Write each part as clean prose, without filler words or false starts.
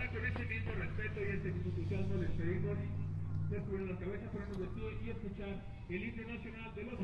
Ahora con ese mismo respeto y este mismo entusiasmo les pedimos no cubrir las cabezas, ponernos de pie y escuchar el himno nacional de los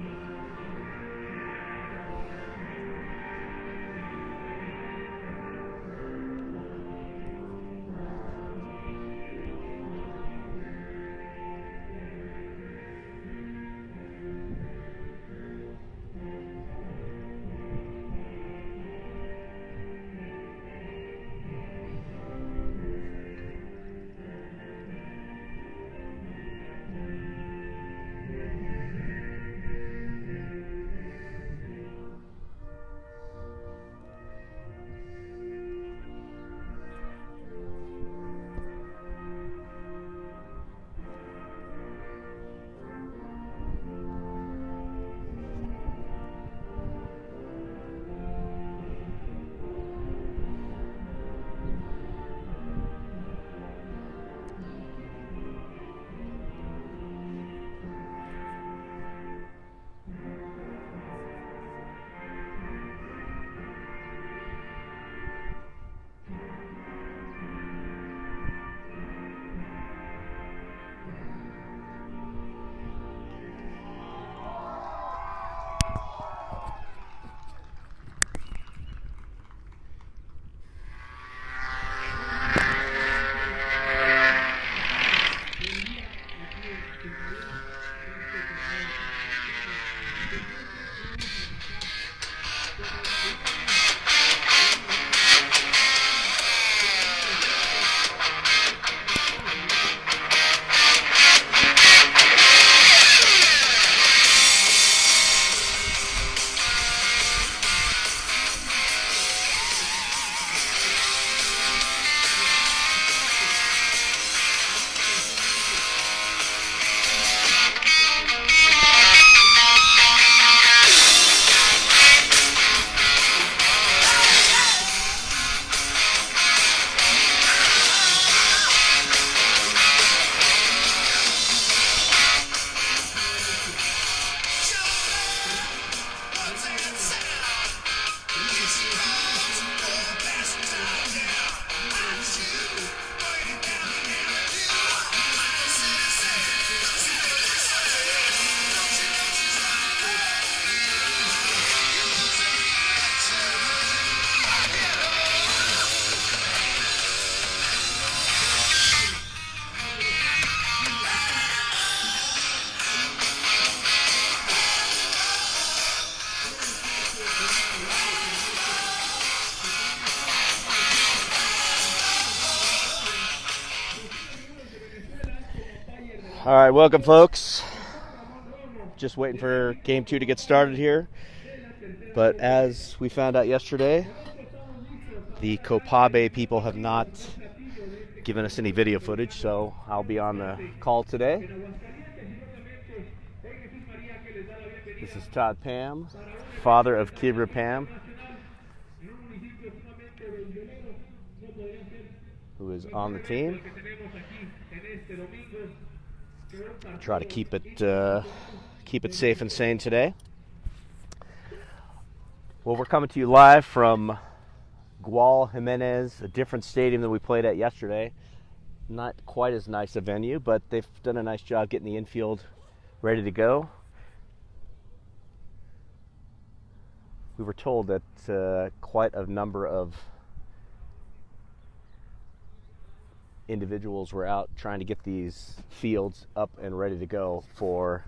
All right, welcome, folks. Just waiting for Game 2 to get started here. But as we found out yesterday, the Copabe people have not given us any video footage, so I'll be on the call today. This is Todd Pam, father of Kibra Pam, who is on the team. Try to keep it safe and sane today. Well, we're coming to you live from Gual Jimenez, a different stadium than we played at yesterday. Not quite as nice a venue, but they've done a nice job getting the infield ready to go. We were told that quite a number of individuals were out trying to get these fields up and ready to go for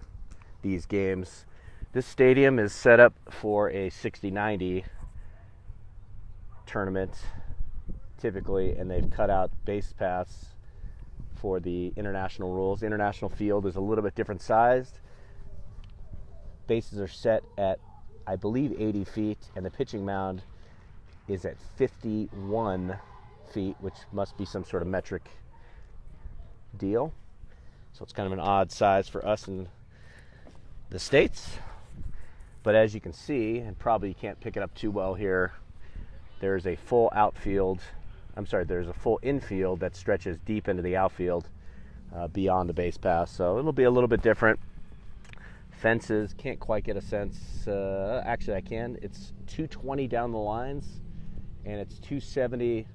these games. This stadium is set up for a 60-90 tournament typically, and they've cut out base paths for the international rules. The international field is a little bit different sized. Bases are set at, I believe, 80 feet, and the pitching mound is at 51 feet, which must be some sort of metric deal. So it's kind of an odd size for us in the States. But as you can see, and probably you can't pick it up too well here, there's a full there's a full infield that stretches deep into the outfield beyond the base path. So it'll be a little bit different. Fences, can't quite get a sense. Actually, I can. It's 220 down the lines, and it's 270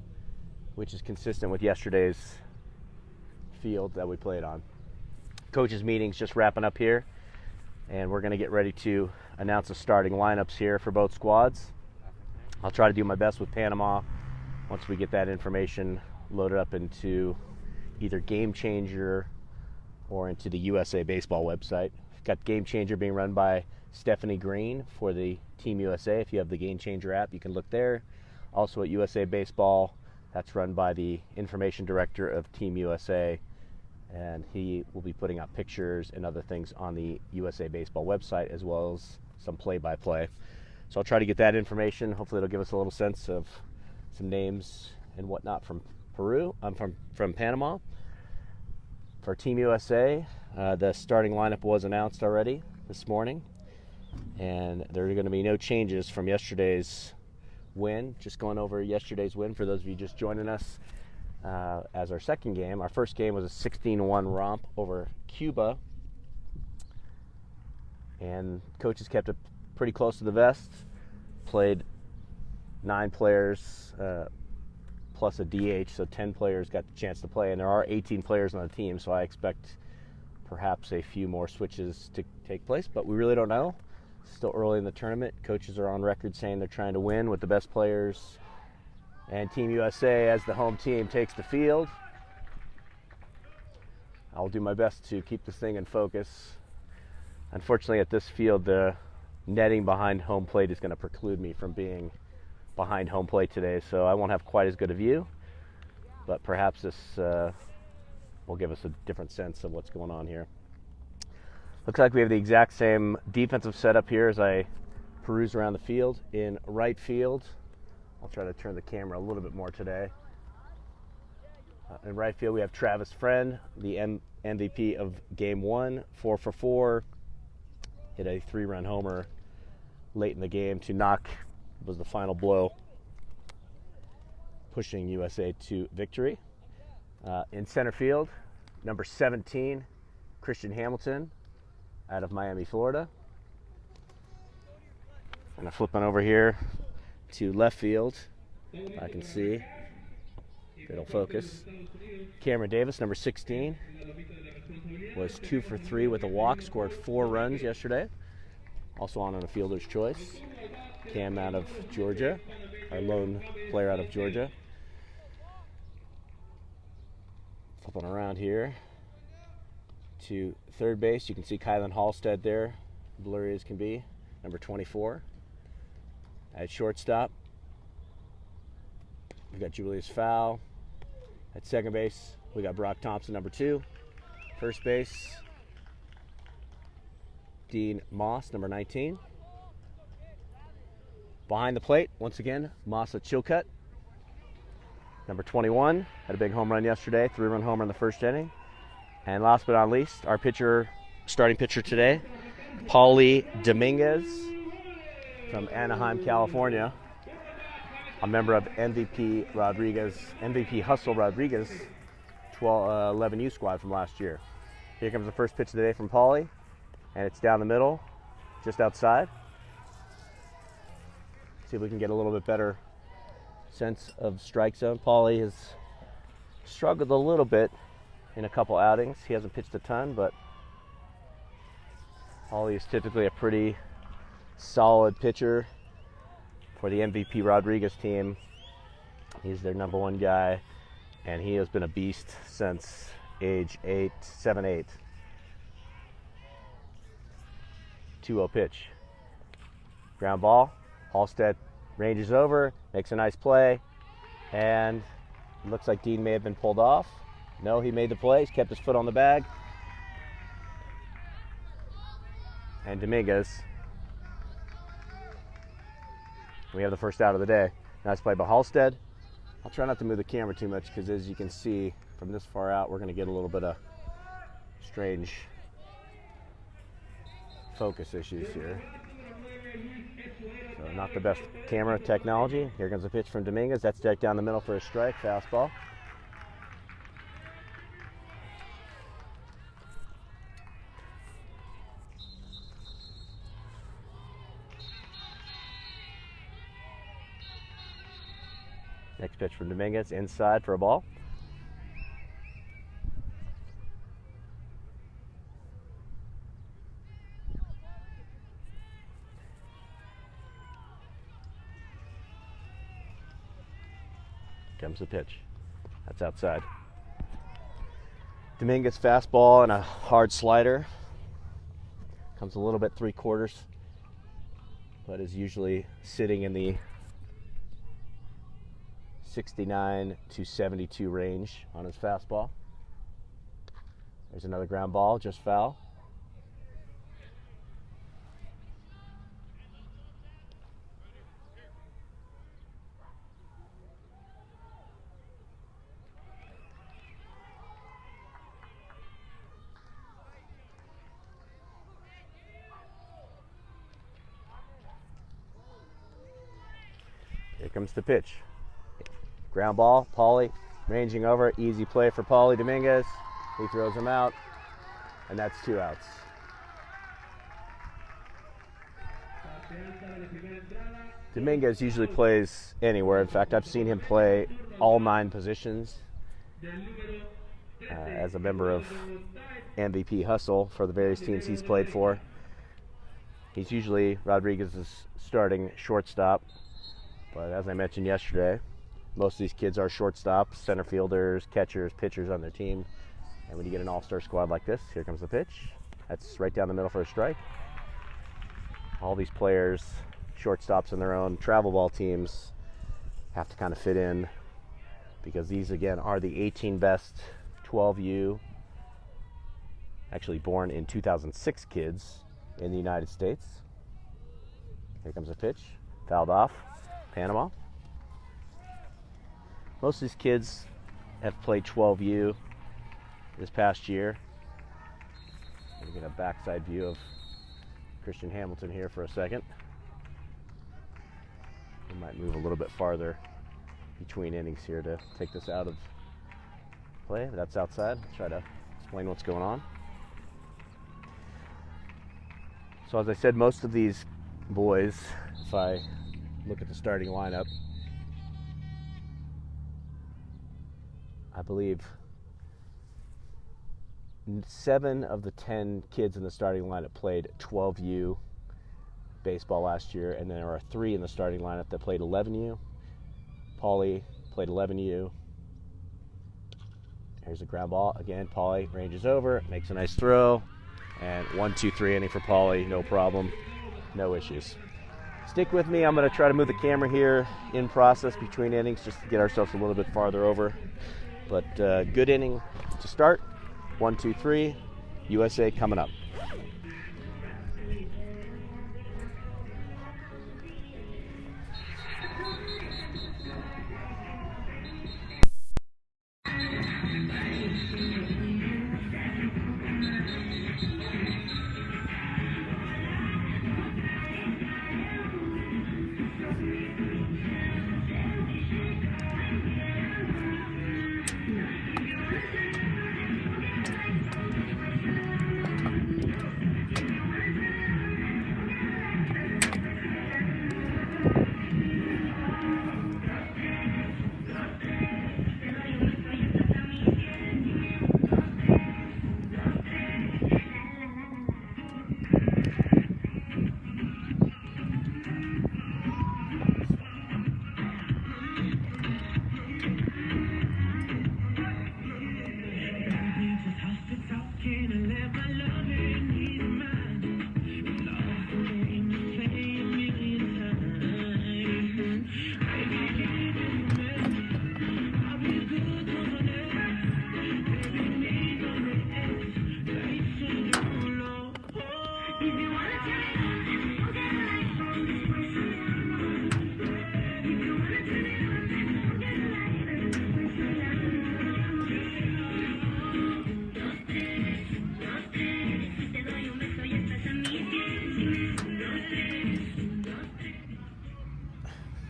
which is consistent with yesterday's field that we played on. Coaches meeting's just wrapping up here, and we're going to get ready to announce the starting lineups here for both squads. I'll try to do my best with Panama once we get that information loaded up into either Game Changer or into the USA Baseball website. We've got Game Changer being run by Stephanie Green for the Team USA. If you have the Game Changer app, you can look there. Also at USA Baseball, that's run by the information director of Team USA, and he will be putting out pictures and other things on the USA Baseball website, as well as some play-by-play. So I'll try to get that information. Hopefully it'll give us a little sense of some names and whatnot from from Panama. For Team USA, the starting lineup was announced already this morning, and there are going to be no changes from yesterday's win. Just going over yesterday's win for those of you just joining us as our second game. Our first game was a 16-1 romp over Cuba, and coaches kept it pretty close to the vest. Played 9 players plus a DH, so 10 players got the chance to play, and there are 18 players on the team, so I expect perhaps a few more switches to take place, but we really don't know. It's still early in the tournament. Coaches are on record saying they're trying to win with the best players, and Team USA, as the home team, takes the field. I'll do my best to keep this thing in focus. Unfortunately, at this field, the netting behind home plate is going to preclude me from being behind home plate today, so I won't have quite as good a view, but perhaps this will give us a different sense of what's going on here. Looks like we have the exact same defensive setup here as I peruse around the field. In right field, I'll try to turn the camera a little bit more today. In right field, we have Travis Friend, the MVP of Game 1, 4 for 4. Hit a 3-run homer late in the game to knock, was the final blow, pushing USA to victory. In center field, number 17, Christian Hamilton, out of Miami, Florida. And flipping over here to left field, I can see, it'll focus. Cameron Davis, number 16, was 2 for 3 with a walk, scored 4 runs yesterday. Also on a fielder's choice. Cam out of Georgia, our lone player out of Georgia. Flipping around here to third base, you can see Kylan Halstead there, blurry as can be, number 24. At shortstop, we got Julius Fowl. At second base, we got Brock Thompson, number 2. First base, Dean Moss, number 19. Behind the plate, once again, Masa Chilcutt, number 21. Had a big home run yesterday, 3-run homer in the first inning. And last but not least, our starting pitcher today, Paulie Dominquez from Anaheim, California. A member of MVP Hustle Rodriguez 11U squad from last year. Here comes the first pitch of the day from Paulie, and it's down the middle, just outside. See if we can get a little bit better sense of strike zone. Paulie has struggled a little bit in a couple outings. He hasn't pitched a ton, but Paulie is typically a pretty solid pitcher for the MVP Rodriguez team. He's their number 1 guy, and he has been a beast since age 7, 8. 2-0 pitch. Ground ball. Halstead ranges over, makes a nice play, and it looks like Dean may have been pulled off. No, he made the play. He's kept his foot on the bag. And Dominguez. We have the first out of the day. Nice play by Halstead. I'll try not to move the camera too much because, as you can see from this far out, we're going to get a little bit of strange focus issues here. So not the best camera technology. Here comes a pitch from Dominguez. That's decked down the middle for a strike, fastball. Next pitch from Dominquez, inside for a ball. Comes the pitch. That's outside. Dominquez fastball and a hard slider. Comes a little bit 3/4, but is usually sitting in the 69 to 72 range on his fastball. There's another ground ball, just foul. Here comes the pitch. Ground ball, Pauly ranging over, easy play for Pauly Dominquez. He throws him out, and that's 2 outs. Dominquez usually plays anywhere. In fact, I've seen him play all 9 positions as a member of MVP Hustle for the various teams he's played for. He's usually Rodriguez's starting shortstop, but as I mentioned yesterday, most of these kids are shortstops, center fielders, catchers, pitchers on their team. And when you get an all-star squad like this, here comes the pitch. That's right down the middle for a strike. All these players, shortstops in their own travel ball teams, have to kind of fit in because these, again, are the 18 best 12U, actually born in 2006 kids in the United States. Here comes a pitch. Fouled off. Panama. Most of these kids have played 12U this past year. We'll get a backside view of Christian Hamilton here for a second. We might move a little bit farther between innings here to take this out of play. That's outside. I'll try to explain what's going on. So as I said, most of these boys, if I look at the starting lineup, I believe 7 of the 10 kids in the starting lineup played 12U baseball last year, and there are 3 in the starting lineup that played 11U. Pauly played 11U. Here's a ground ball. Again, Pauly ranges over, makes a nice throw, and 1-2-3 inning for Pauly, no problem, no issues. Stick with me. I'm going to try to move the camera here in process between innings just to get ourselves a little bit farther over. But good inning to start. 1-2-3. USA coming up.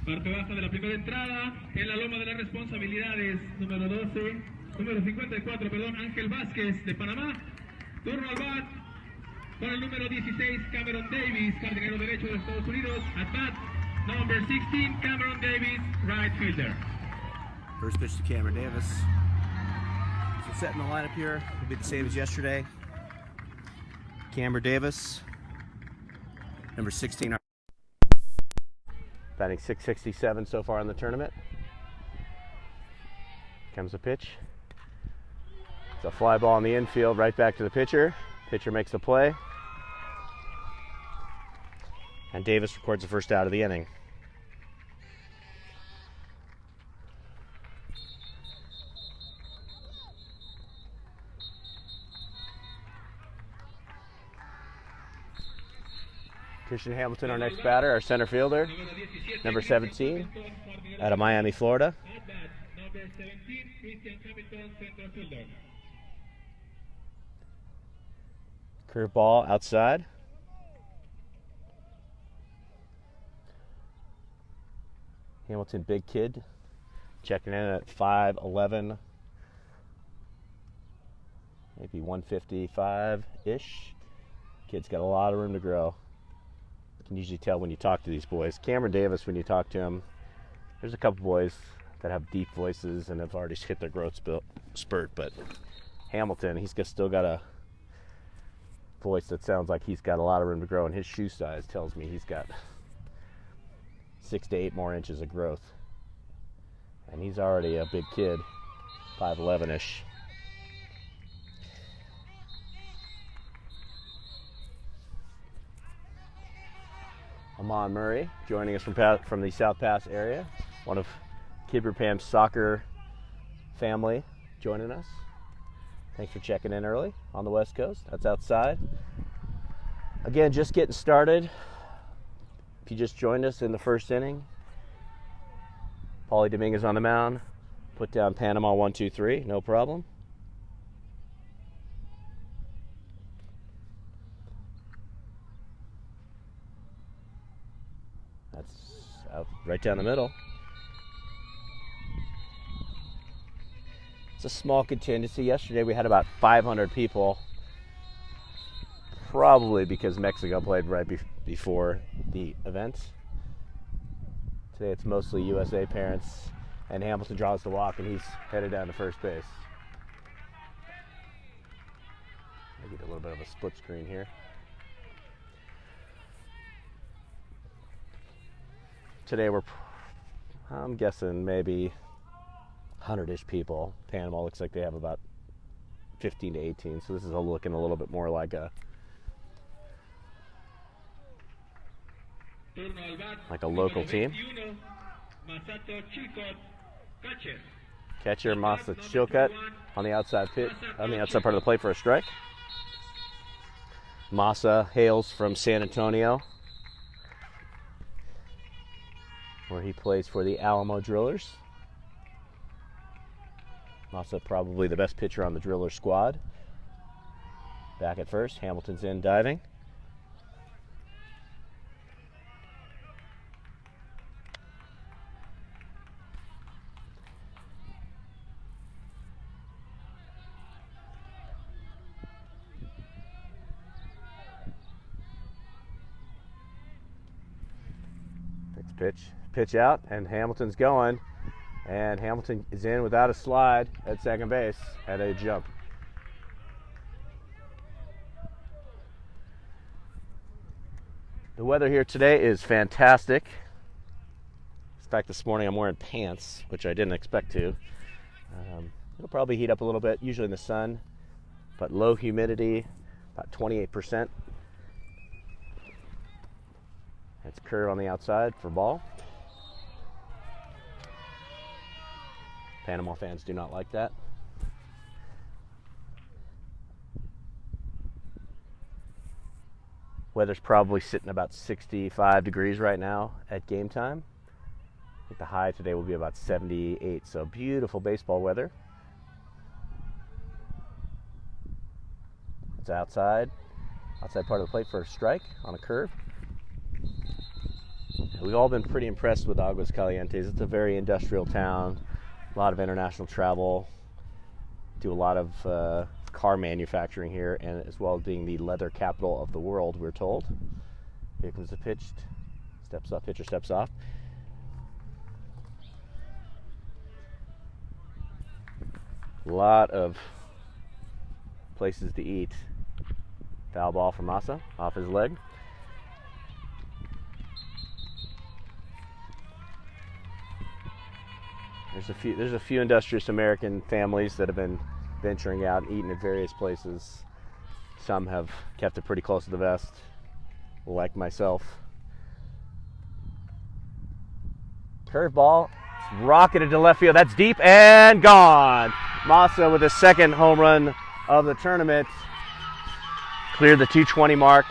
Parte baja de la primera entrada, en la loma de las responsabilidades, número 54, Ángel Vázquez de Panamá. Turno al bat con el número 16, Cameron Davis, jardinero derecho de Estados Unidos. At bat, number 16, Cameron Davis, right fielder. First pitch to Cameron Davis. So setting the lineup here will be the same as yesterday. Cameron Davis, number 16. Batting .667 so far in the tournament. Comes the pitch. It's a fly ball in the infield, right back to the pitcher. Pitcher makes the play. And Davis records the first out of the inning. Christian Hamilton, our next batter, our center fielder, number 17, out of Miami, Florida. Curveball outside. Hamilton, big kid, checking in at 5'11", maybe 155-ish. Kid's got a lot of room to grow. You can usually tell when you talk to these boys. Cameron Davis, when you talk to him, there's a couple boys that have deep voices and have already hit their growth spurt, but Hamilton, he's still got a voice that sounds like he's got a lot of room to grow, and his shoe size tells me he's got 6 to 8 more inches of growth. And he's already a big kid, 5'11"-ish. Amon Murray joining us from the South Pass area, one of Kibber Pam's soccer family joining us. Thanks for checking in early on the West Coast. That's outside. Again, just getting started. If you just joined us in the first inning, Paulie Dominguez on the mound. Put down Panama 1-2-3, no problem. That's out right down the middle. It's a small contingency. Yesterday we had about 500 people, probably because Mexico played right before the event. Today it's mostly USA parents, and Hamilton draws the walk, and he's headed down to first base. I'll get a little bit of a split screen here. Today I'm guessing maybe 100-ish people. Panama looks like they have about 15 to 18, so this is looking a little bit more like a local team. Catcher Masa Chilcutt on the outside part of the plate for a strike. Masa hails from San Antonio, where he plays for the Alamo Drillers. Masa probably the best pitcher on the Driller squad. Back at first, Hamilton's in diving. Pitch out, and Hamilton's going, and Hamilton is in without a slide at second base, at a jump. The weather here today is fantastic. In fact, this morning I'm wearing pants, which I didn't expect to. It'll probably heat up a little bit, usually in the sun, but low humidity, about 28%. It's curve on the outside for ball. Panama fans do not like that. Weather's probably sitting about 65 degrees right now at game time. I think the high today will be about 78, so beautiful baseball weather. It's outside part of the plate for a strike on a curve. We've all been pretty impressed with Aguas Calientes. It's a very industrial town, a lot of international travel, do a lot of car manufacturing here, and as well as being the leather capital of the world, we're told. Here comes the pitch, steps up, pitcher steps off. A lot of places to eat. Foul ball for Massa, off his leg. There's a few industrious American families that have been venturing out and eating at various places. Some have kept it pretty close to the vest, like myself. Curveball, rocketed to left field. That's deep and gone. Massa with his second home run of the tournament. Cleared the 220 mark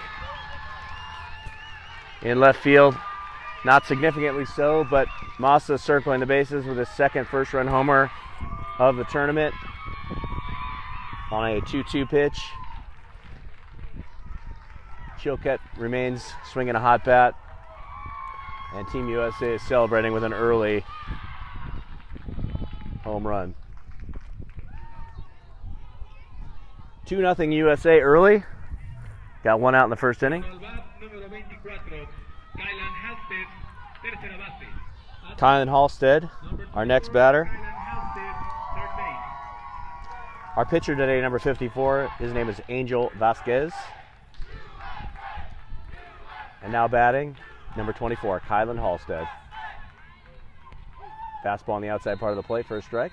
in left field. Not significantly so, but Massa circling the bases with his second first-run homer of the tournament on a 2-2 pitch. Chilcutt remains swinging a hot bat, and Team USA is celebrating with an early home run. 2-0 USA early. Got one out in the first inning. Kylan Halstead, our next batter. Our pitcher today, number 54, his name is Angel Vasquez. And now batting, number 24, Kylan Halstead. Fastball on the outside part of the plate for a strike.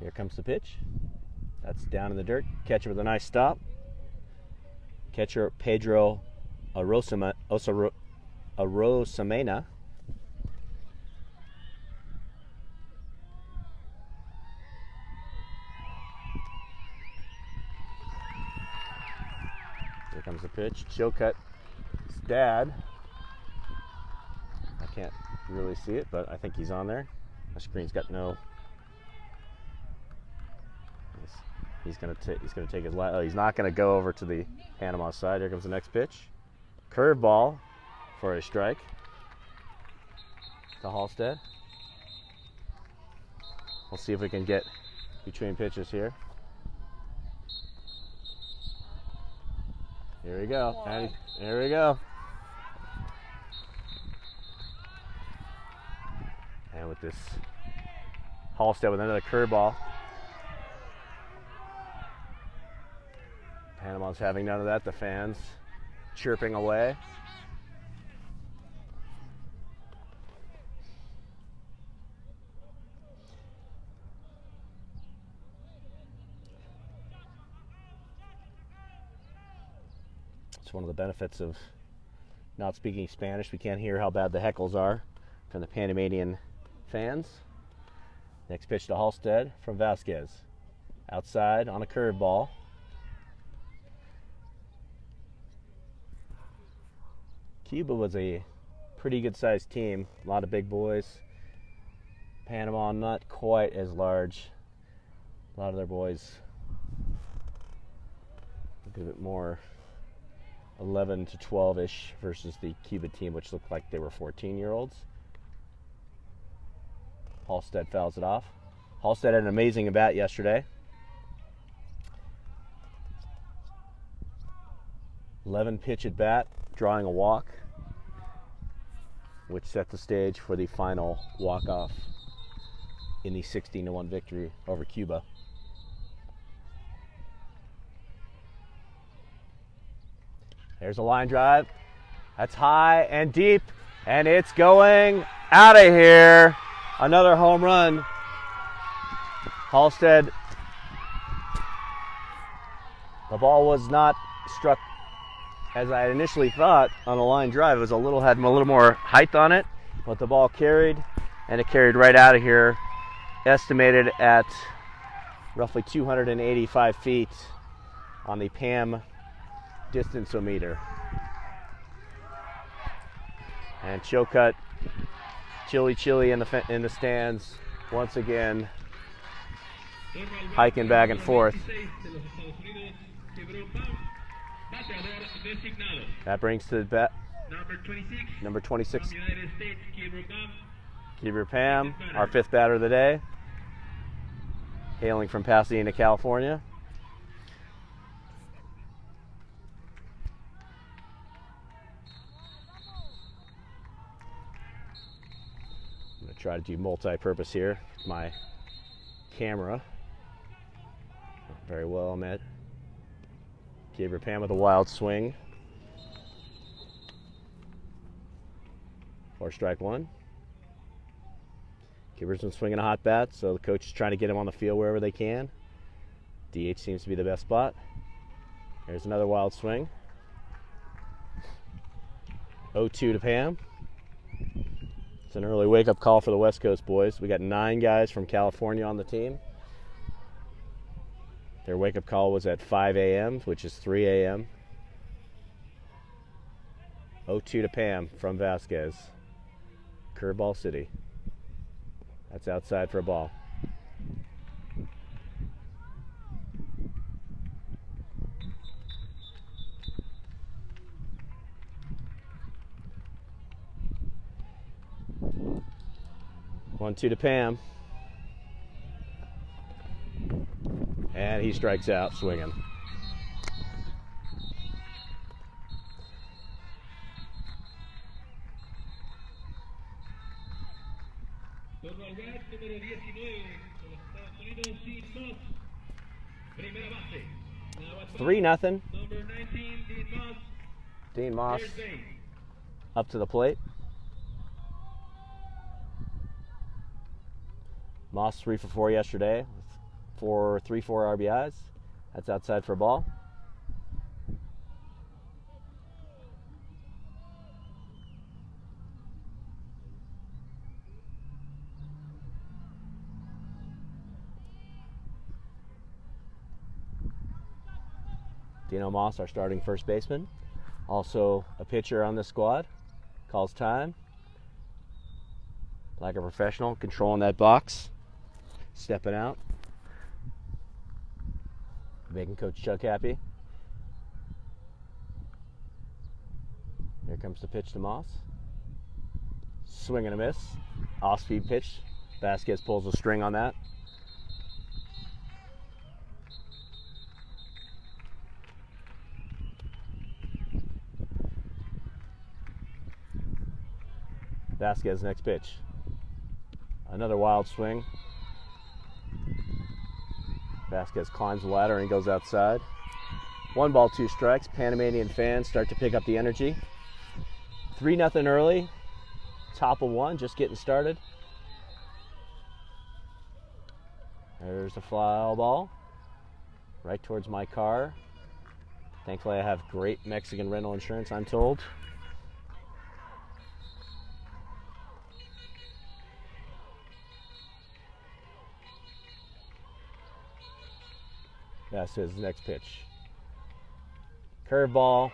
Here comes the pitch. That's down in the dirt. Catcher with a nice stop. Catcher Pedro Arosamena. Here comes the pitch. Chilcutt's dad. I can't really see it, but I think he's on there. My screen's got no. He's gonna take his last. Oh, he's not gonna go over to the Panama side. Here comes the next pitch. Curveball for a strike to Halstead. We'll see if we can get between pitches here. Here we go. And here we go. And with this Halstead with another curveball. Panama's having none of that. The fans chirping away. It's one of the benefits of not speaking Spanish. We can't hear how bad the heckles are from the Panamanian fans. Next pitch to Halstead from Vasquez. Outside on a curveball. Cuba was a pretty good sized team, a lot of big boys. Panama not quite as large. A lot of their boys a bit more 11 to 12-ish versus the Cuba team, which looked like they were 14-year-olds. Halstead fouls it off. Halstead had an amazing at-bat yesterday. 11 pitch at bat, drawing a walk, which set the stage for the final walk-off in the 16-1 victory over Cuba. There's a line drive. That's high and deep, and it's going out of here. Another home run. Halstead. The ball was not struck as I initially thought on a line drive. It was had a little more height on it, but the ball carried, and it carried right out of here, estimated at roughly 285 feet on the PAM distance-o-meter. And Chilcutt, chilly in the stands once again, hiking back and forth. That brings to the bat number 26, Keeper Pam, our fifth batter of the day, hailing from Pasadena, California. Try to do multi-purpose here. My camera. Very well met. Gabriel Pam with a wild swing. 4 strike 1. Kipper's been swinging a hot bat, so the coach is trying to get him on the field wherever they can. DH seems to be the best spot. There's another wild swing. 0-2 to Pam. It's an early wake-up call for the West Coast boys. We got 9 guys from California on the team. Their wake-up call was at 5 a.m., which is 3 a.m. 0-2 to Pam from Vasquez. Curveball City. That's outside for a ball. One, 2 to Pam. And he strikes out swinging. Turno al bat, número 19, con los Estados Unidos, Dean Moss. Primera base. 3-0. Number 19, Dean Moss. Dean Moss Third base. up to the plate. Moss 3 for 4 yesterday, 4 RBIs. That's outside for a ball. Dino Moss, our starting first baseman, also a pitcher on this squad, calls time. Like a professional, controlling that box, stepping out, making Coach Chuck happy. Here comes the pitch to Moss. Swing and a miss. Off-speed pitch. Vasquez pulls the string on that. Vasquez next pitch. Another wild swing. Vasquez climbs the ladder and he goes outside. 1 ball, 2 strikes. Panamanian fans start to pick up the energy. 3-0 early. Top of 1, just getting started. There's a foul ball. Right towards my car. Thankfully I have great Mexican rental insurance, I'm told. That's his next pitch. Curveball.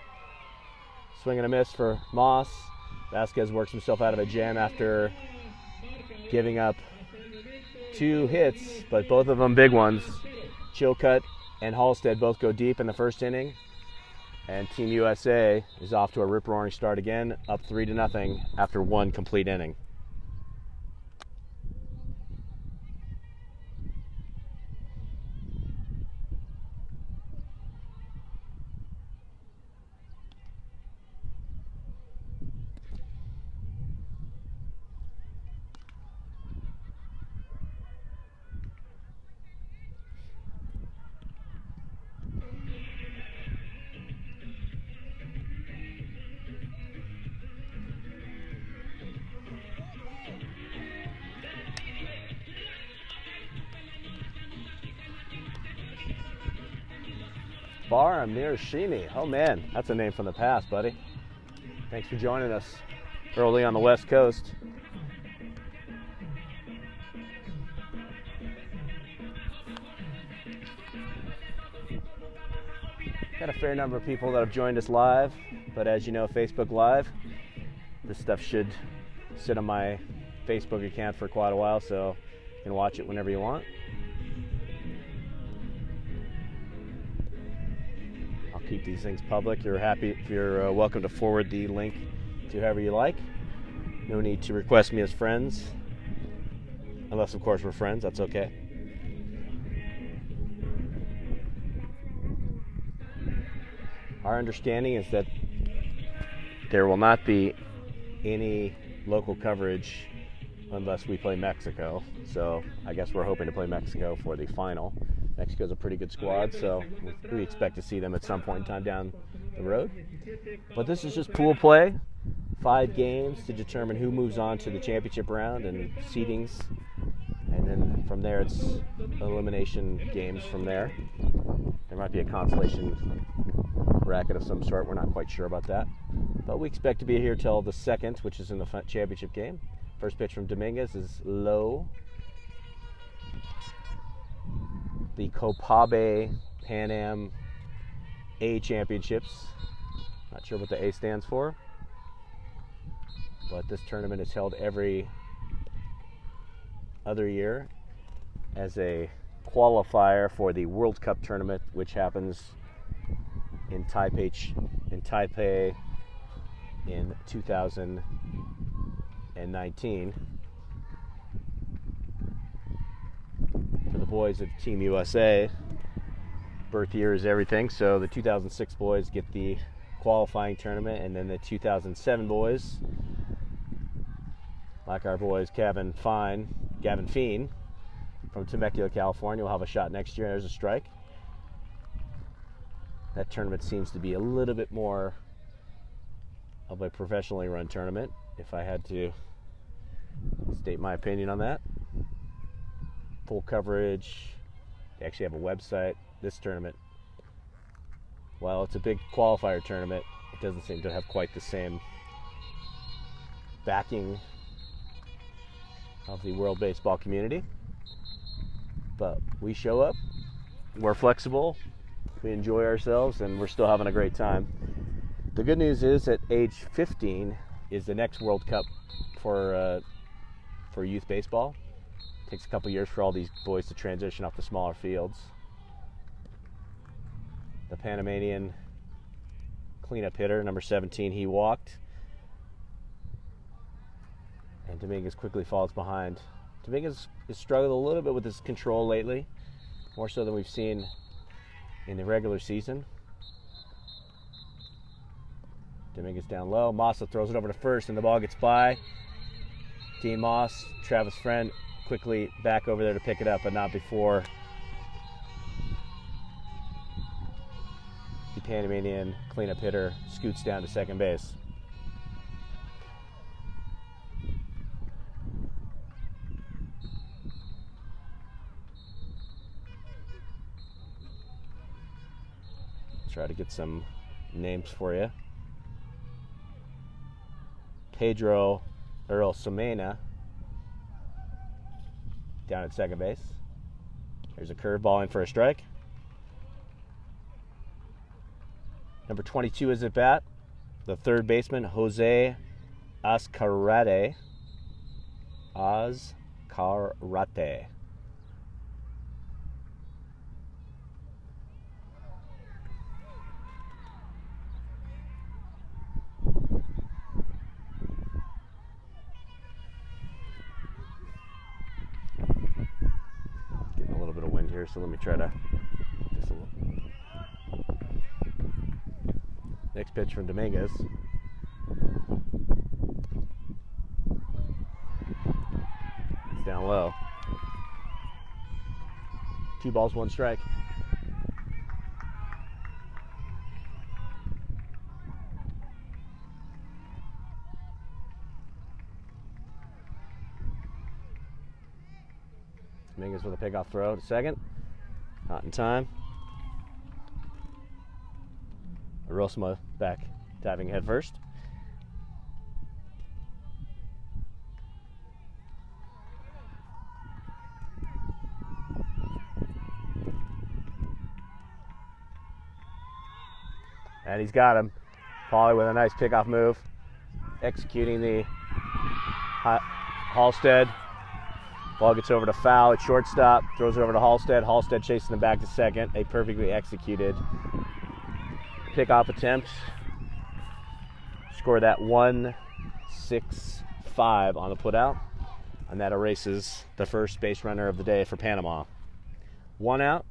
Swing and a miss for Moss. Vasquez works himself out of a jam after giving up 2 hits, but both of them big ones. Chilcutt and Halstead both go deep in the first inning. And Team USA is off to a rip-roaring start again, up 3-0 after 1 complete inning. Amir Shimi. Oh man, that's a name from the past, buddy. Thanks for joining us early on the West Coast. Got a fair number of people that have joined us live, but as you know, Facebook Live, this stuff should sit on my Facebook account for quite a while, so you can watch it whenever you want. Keep these things public. You're welcome to forward the link to whoever you like. No need to request me as friends, unless of course we're friends. That's okay. Our understanding is that there will not be any local coverage unless we play Mexico. So I guess we're hoping to play Mexico for the final. Mexico's a pretty good squad, so we expect to see them at some point in time down the road. But this is just pool play. 5 games to determine who moves on to the championship round and seedings. And then from there, it's elimination games from there. There might be a consolation bracket of some sort. We're not quite sure about that. But we expect to be here till the 2nd, which is in the championship game. First pitch from Dominquez is low. The Copabe PanAm A Championships. Not sure what the A stands for. But this tournament is held every other year as a qualifier for the World Cup tournament, which happens in Taipei in 2019. For the boys of Team USA, birth year is everything, so the 2006 boys get the qualifying tournament, and then the 2007 boys, like our boys Gavin Feen from Temecula, California, will have a shot next year. There's a strike. That tournament seems to be a little bit more of a professionally run tournament, if I had to state my opinion on that. Full coverage. They actually have a website. This tournament, while it's a big qualifier tournament, it doesn't seem to have quite the same backing of the world baseball community. But we show up, we're flexible, we enjoy ourselves, and we're still having a great time. The good news is at age 15 is the next World Cup for youth baseball. It takes a couple years for all these boys to transition off the smaller fields. The Panamanian cleanup hitter, number 17, he walked. And Dominquez quickly falls behind. Dominquez has struggled a little bit with his control lately, more so than we've seen in the regular season. Dominquez down low. Massa throws it over to first, and the ball gets by. Dean Moss, Travis Friend, quickly back over there to pick it up, but not before the Panamanian cleanup hitter scoots down to second base. Try to get some names for you. Pedro Earl Semena down at second base. There's a curveball in for a strike. Number 22 is at bat. The third baseman, Jose Azcarate. Getting a little bit of wind here, so let me try to just a little. Next pitch from Dominquez. It's down low. 2 balls, 1 strike. Dominquez with a pickoff throw to second. Not in time. Rosma back, diving head first. And he's got him. Pauly with a nice pickoff move, executing the Halstead. Ball gets over to foul at shortstop, throws it over to Halstead. Halstead chasing them back to second. A perfectly executed pickoff attempt. Score that 1-6-5 on the putout, and that erases the first base runner of the day for Panama. 1 out.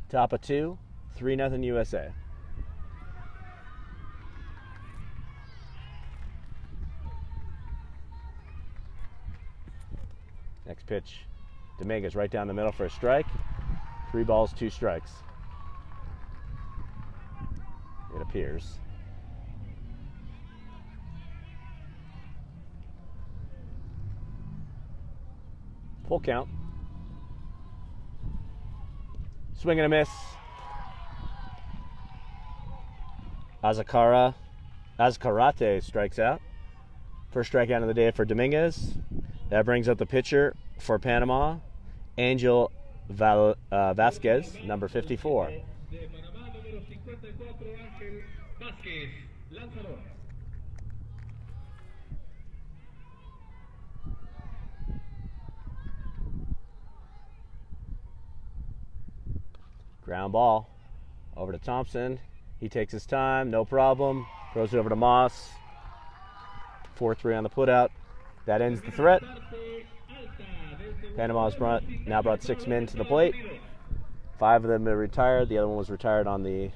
Top of 2. 3-0 USA. Next pitch, Dominquez right down the middle for a strike. 3 balls, 2 strikes. It appears. Full count. Swing and a miss. Azcarate strikes out. First strikeout of the day for Dominquez. That brings up the pitcher for Panama, Angel Vasquez, number 54. Ground ball over to Thompson. He takes his time, no problem. Throws it over to Moss. 4-3 on the putout. That ends the threat. Panama's now brought 6 men to the plate. 5 of them are retired. The other one was retired on the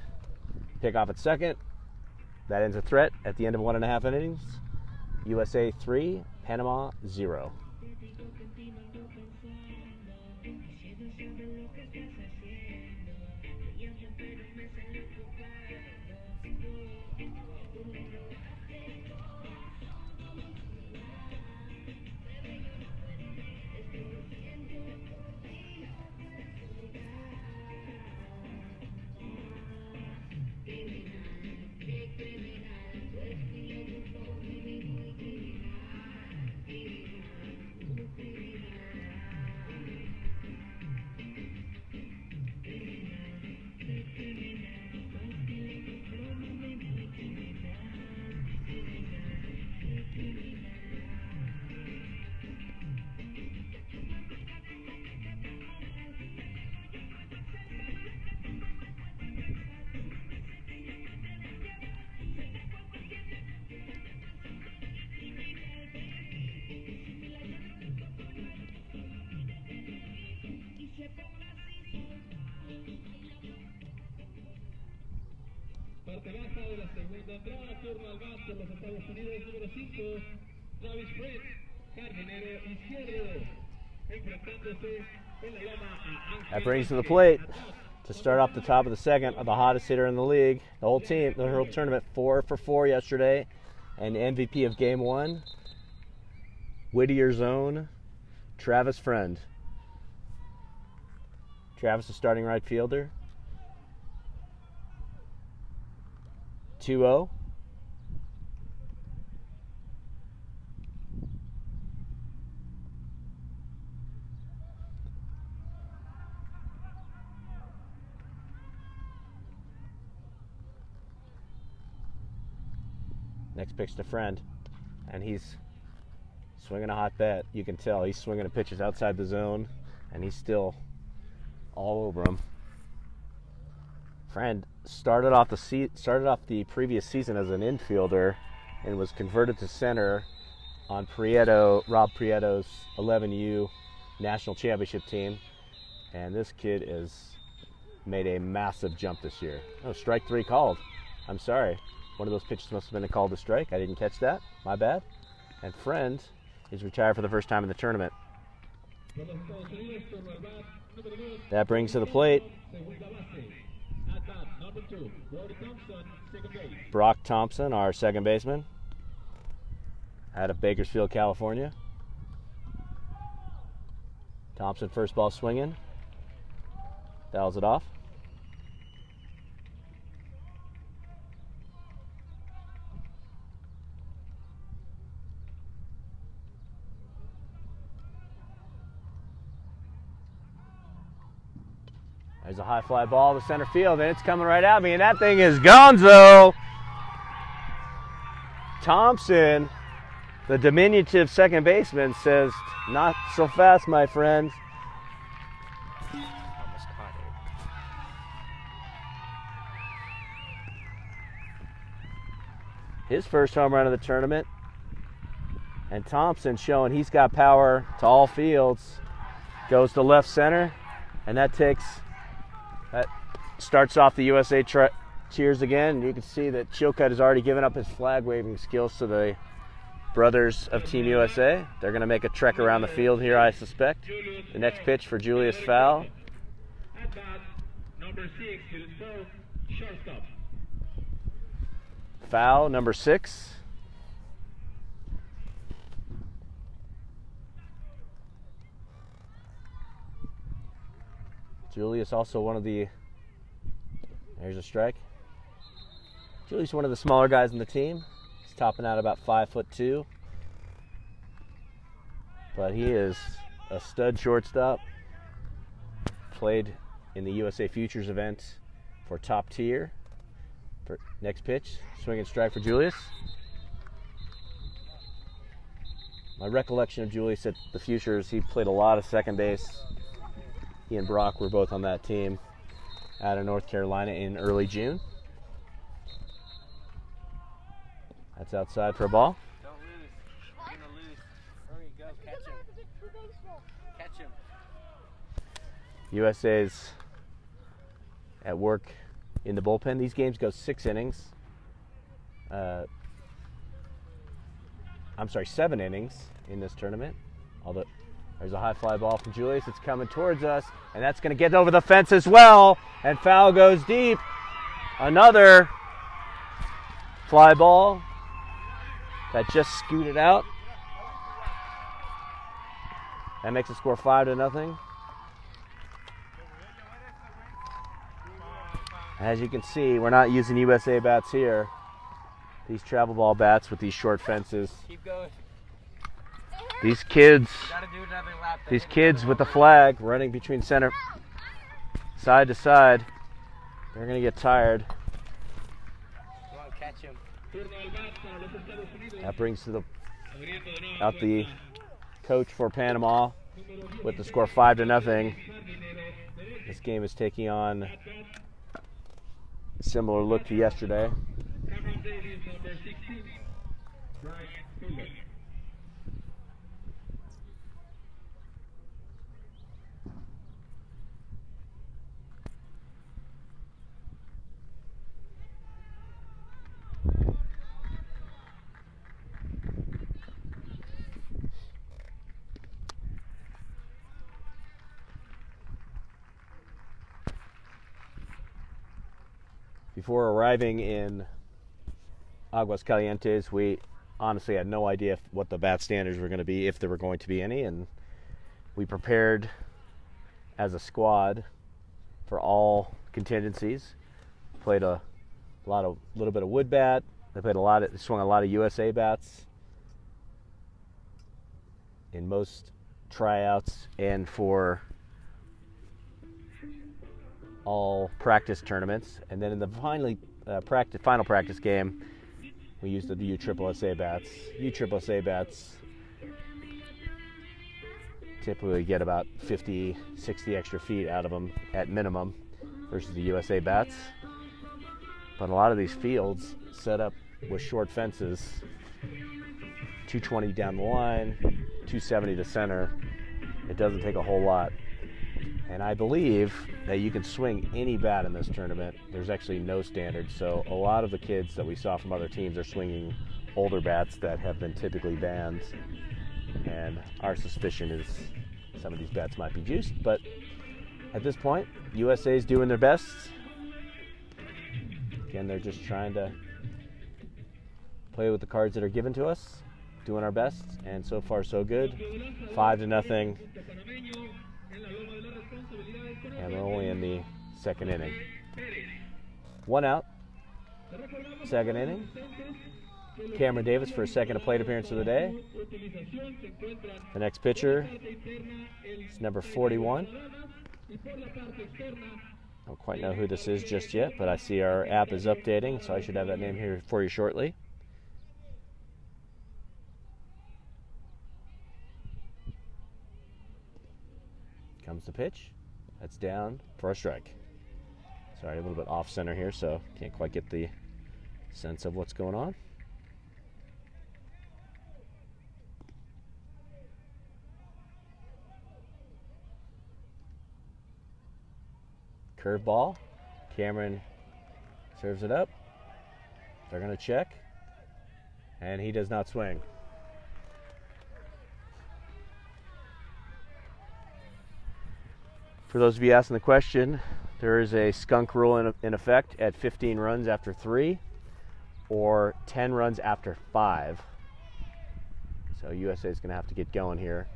pickoff at second. That ends a threat at the end of 1.5 innings. USA 3, Panama 0. Parte baja de la segunda entrada, turno al bat por los Estados Unidos, número 5, Travis Fred, jardinero izquierdo, enfrentándose en la loma a Ángel. That brings to the plate to start off the top of the second of the hottest hitter in the league. The whole team, the whole tournament, 4 for 4 yesterday, and MVP of Game 1, Whittier's own Travis Friend. Travis is starting right fielder. 2-0. Next pitch to Friend, and he's swinging a hot bat. You can tell he's swinging a pitches outside the zone, and he's still all over him. Friend started off the previous season as an infielder and was converted to center on Rob Prieto's 11U national championship team. And this kid has made a massive jump this year. Oh, strike 3 called. I'm sorry. One of those pitches must have been a call to strike. I didn't catch that. My bad. And Friend is retired for the first time in the tournament. That brings to the plate Brock Thompson, our second baseman, out of Bakersfield, California. Thompson, first ball swinging. Fouls it off. There's a high fly ball to center field, and it's coming right at me, and that thing is gonzo. Thompson, the diminutive second baseman, says, "Not so fast, my friend." Almost caught it. His first home run of the tournament. And Thompson showing he's got power to all fields. Goes to left center, and that starts off the USA cheers again. You can see that Chilcutt has already given up his flag waving skills to the brothers of Team USA. They're going to make a trek around the field here, I suspect. The next pitch for Julius foul. At bat, number 6, Julius Fowl, shortstop. Foul number 6. Julius also one of the, there's a strike. Julius one of the smaller guys in the team. He's topping out about 5'2". But he is a stud shortstop. Played in the USA Futures event for top tier. For next pitch, swing and strike for Julius. My recollection of Julius at the Futures, he played a lot of second base. He and Brock were both on that team out of North Carolina in early June. That's outside for a ball. Don't lose. You're going to lose. Hurry, go. Catch him. Catch him. USA's at work in the bullpen. These games go 6 innings. 7 innings in this tournament. Although there's a high fly ball from Julius. It's coming towards us, and that's going to get over the fence as well. And foul goes deep. Another fly ball that just scooted out. That makes the score 5-0. As you can see, we're not using USA bats here. These travel ball bats with these short fences. Keep going. These kids, Gotta do another lap. these kids with the flag running between center, side to side, they're going to get tired. Come on, catch him. That brings to out the coach for Panama with the score 5-0. This game is taking on a similar look to yesterday. Before arriving in Aguascalientes, we honestly had no idea what the bat standards were going to be, if there were going to be any, and we prepared as a squad for all contingencies. Played a little bit of wood bat. They swung a lot of USA bats in most tryouts and for all practice tournaments, and then in the final practice game, we used the USSSA bats. USSSA bats typically get about 50, 60 extra feet out of them at minimum versus the USA bats. But a lot of these fields set up with short fences, 220 down the line, 270 to center. It doesn't take a whole lot. And I believe that you can swing any bat in this tournament. There's actually no standard. So a lot of the kids that we saw from other teams are swinging older bats that have been typically banned. And our suspicion is some of these bats might be juiced. But at this point, USA is doing their best. Again, they're just trying to play with the cards that are given to us, doing our best. And so far, so good. 5-0. And we're only in the second inning. 1 out. Second inning. Cameron Davis for his second plate appearance of the day. The next pitcher is number 41. Don't quite know who this is just yet, but I see our app is updating, so I should have that name here for you shortly. Comes the pitch. That's down for a strike. Sorry, a little bit off center here, so can't quite get the sense of what's going on. Curveball. Cameron serves it up. They're going to check. And he does not swing. For those of you asking the question, there is a skunk rule in effect at 15 runs after 3 or 10 runs after 5. So USA is going to have to get going here.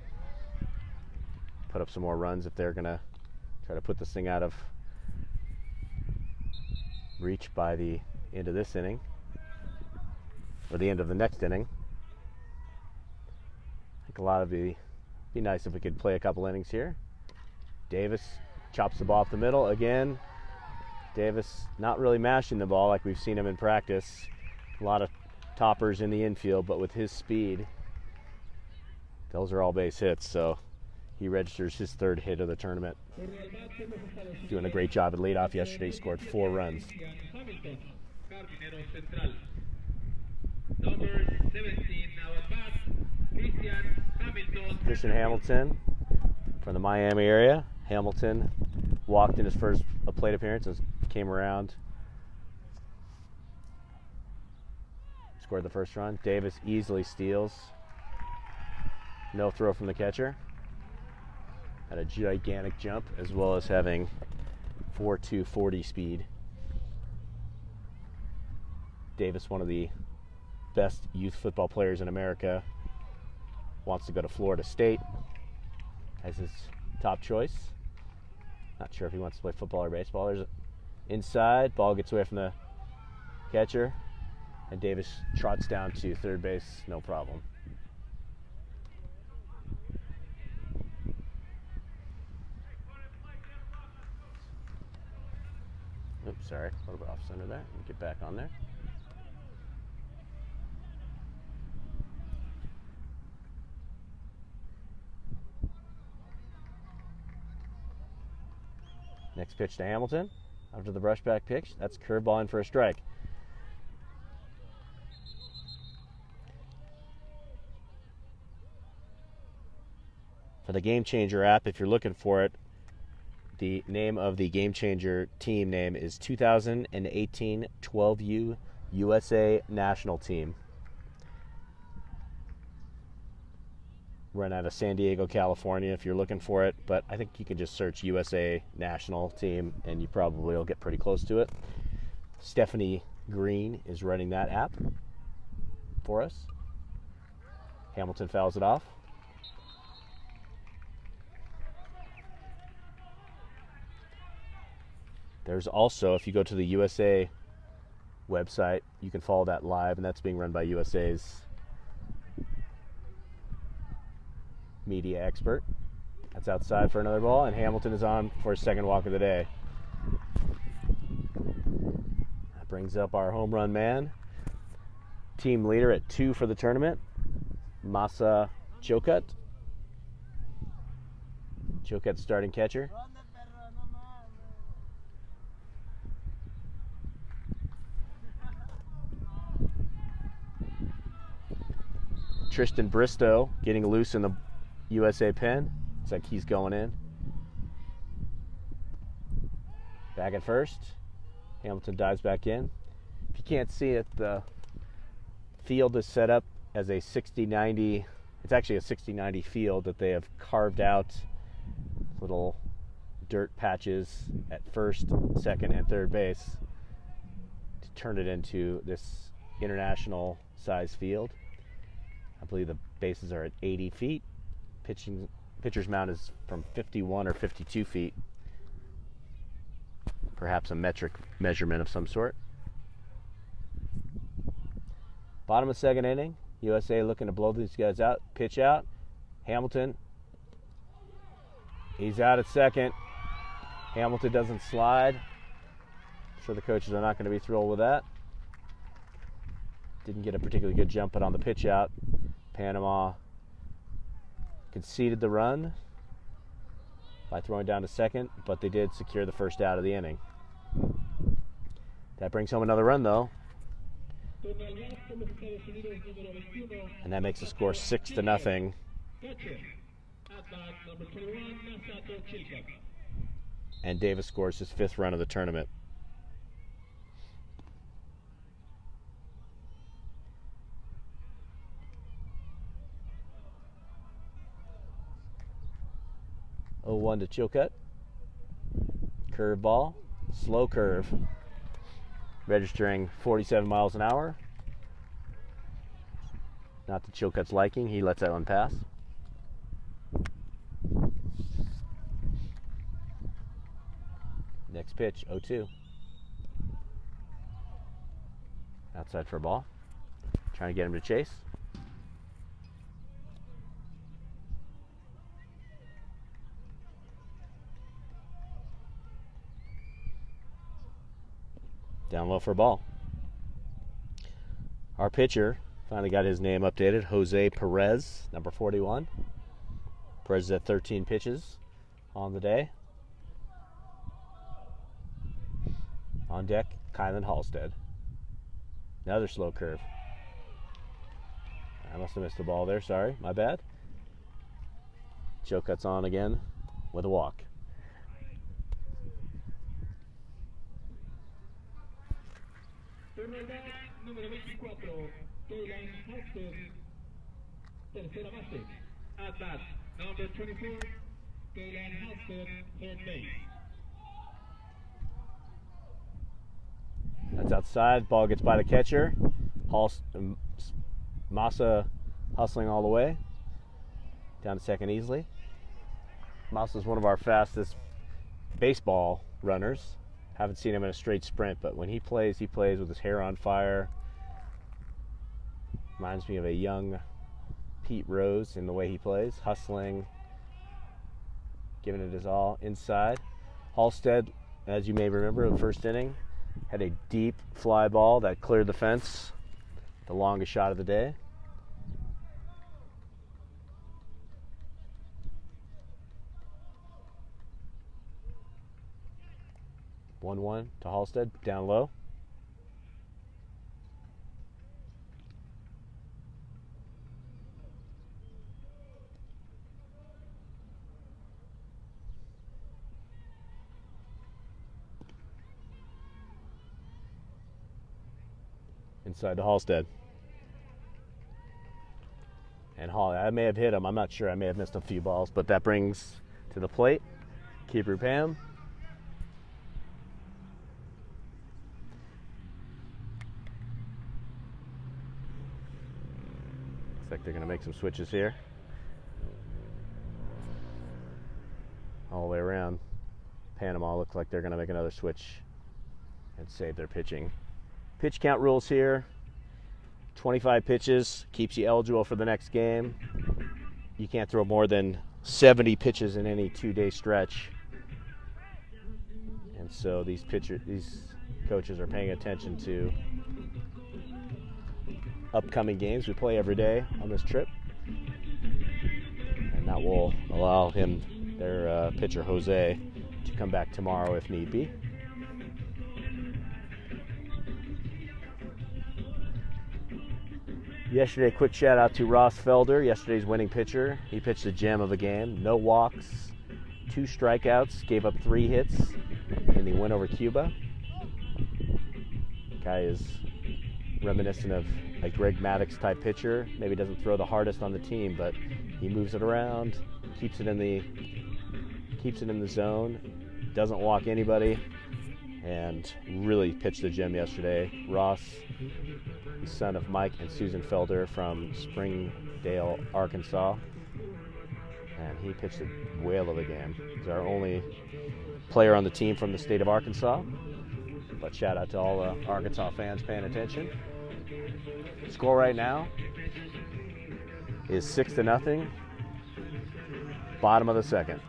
Put up some more runs if they're going to try to put this thing out of reach by the end of this inning, or the end of the next inning. I think a lot of it be nice if we could play a couple innings here. Davis chops the ball up the middle again. Davis not really mashing the ball like we've seen him in practice. A lot of toppers in the infield, but with his speed, those are all base hits, so he registers his 3rd hit of the tournament. Doing a great job at leadoff yesterday. He scored 4 runs. Number 17 now at bat, Christian Hamilton from the Miami area. Hamilton walked in his first plate appearance and came around, scored the first run. Davis easily steals. No throw from the catcher. Had a gigantic jump, as well as having 4.2 40 speed. Davis, one of the best youth football players in America, wants to go to Florida State as his top choice. Not sure if he wants to play football or baseball. There's inside, ball gets away from the catcher, and Davis trots down to 3rd base, no problem. Oops, sorry, a little bit off center there. Let me get back on there. Next pitch to Hamilton. After the brushback pitch, that's curveball in for a strike. For the Game Changer app, if you're looking for it, the name of the Game Changer team name is 2018 12U USA National Team. Run out of San Diego, California if you're looking for it, but I think you can just search USA National Team and you probably will get pretty close to it. Stephanie Green is running that app for us. Hamilton fouls it off. There's also, if you go to the USA website, you can follow that live, and that's being run by USA's media expert. That's outside for another ball, and Hamilton is on for his 2nd walk of the day. That brings up our home run man, team leader at 2 for the tournament, Masa Chokut. Chokut starting catcher. Tristan Bristow getting loose in the USA pen. Looks like he's going in. Back at first. Hamilton dives back in. If you can't see it, the field is set up as a 60-90. It's actually a 60-90 field that they have carved out little dirt patches at 1st, 2nd, and 3rd base to turn it into this international size field. I believe the bases are at 80 feet. Pitcher's mound is from 51 or 52 feet. Perhaps a metric measurement of some sort. Bottom of 2nd inning. USA looking to blow these guys out. Pitch out. Hamilton. He's out at 2nd. Hamilton doesn't slide. I'm sure the coaches are not going to be thrilled with that. Didn't get a particularly good jump, but on the pitch out, Panama conceded the run by throwing down to 2nd, but they did secure the 1st out of the inning. That brings home another run, though. And that makes the score 6-0. And Davis scores his 5th run of the tournament. Oh, 1 to Chilcutt. Curveball, slow curve, registering 47 miles an hour. Not to Chilcutt's liking, he lets that one pass. Next pitch, 0-2. Outside for a ball. Trying to get him to chase. Down low for a ball. Our pitcher finally got his name updated. Jose Perez, number 41. Perez is at 13 pitches on the day. On deck, Kylan Halstead. Another slow curve. I must have missed the ball there. Sorry, my bad. Chilcutt's on again with a walk. Turno al bat, número 24, Kylan Halstead, tercera base. At bat, number 24, Kylan Halstead, third base. That's outside. Ball gets by the catcher. Massa hustling all the way. Down to second easily. Massa's one of our fastest baseball runners. Haven't seen him in a straight sprint, but when he plays with his hair on fire. Reminds me of a young Pete Rose in the way he plays, hustling, giving it his all inside. Halstead, as you may remember, the first inning, had a deep fly ball that cleared the fence, the longest shot of the day. One to Halstead, down low. Inside to Halstead. And Hall, I may have hit him, I'm not sure, I may have missed a few balls, but that brings to the plate keeper Pam. Looks like they're going to make some switches here. All the way around. Panama looks like they're going to make another switch and save their pitching. Pitch count rules here. 25 pitches keeps you eligible for the next game. You can't throw more than 70 pitches in any 2-day stretch. And so these coaches are paying attention to upcoming games. We play every day on this trip. And that will allow their pitcher Jose, to come back tomorrow if need be. Yesterday, quick shout out to Ross Felder, yesterday's winning pitcher. He pitched a gem of a game. No walks, 2 strikeouts, gave up 3 hits in the win over Cuba. Guy is reminiscent of a Greg Maddux type pitcher. Maybe doesn't throw the hardest on the team, but he moves it around, keeps it in the zone, doesn't walk anybody, and really pitched a gem yesterday. Ross, the son of Mike and Susan Felder from Springdale, Arkansas, and he pitched a whale of a game. He's our only player on the team from the state of Arkansas, but shout out to all the Arkansas fans paying attention. Score right now is 6-0, bottom of the second.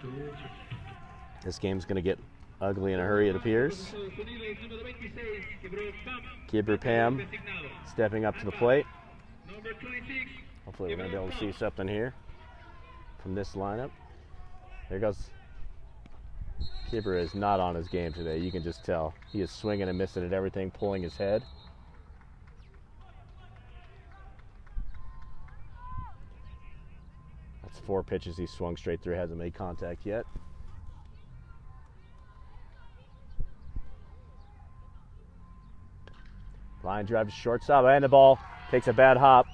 This game's going to get ugly in a hurry, it appears. Keeper Pam stepping up to the plate. Hopefully we're going to be able to see something here from this lineup. There goes. Keeper is not on his game today. You can just tell. He is swinging and missing at everything, pulling his head. That's 4 pitches he swung straight through. Hasn't made contact yet. Line drive to shortstop, and the ball takes a bad hop.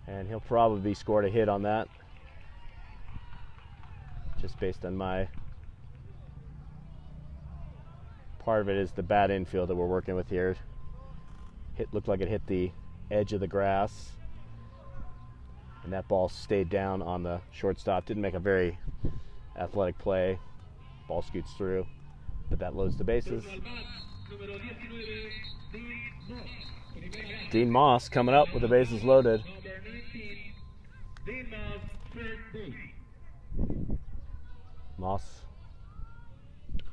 And he'll probably be scored a hit on that. Just based on my Part of it is the bad infield that we're working with here. Looked like it hit the edge of the grass, and that ball stayed down on the shortstop. Didn't make a very athletic play. Ball scoots through, but that loads the bases. Dean Moss coming up with the bases loaded. Moss.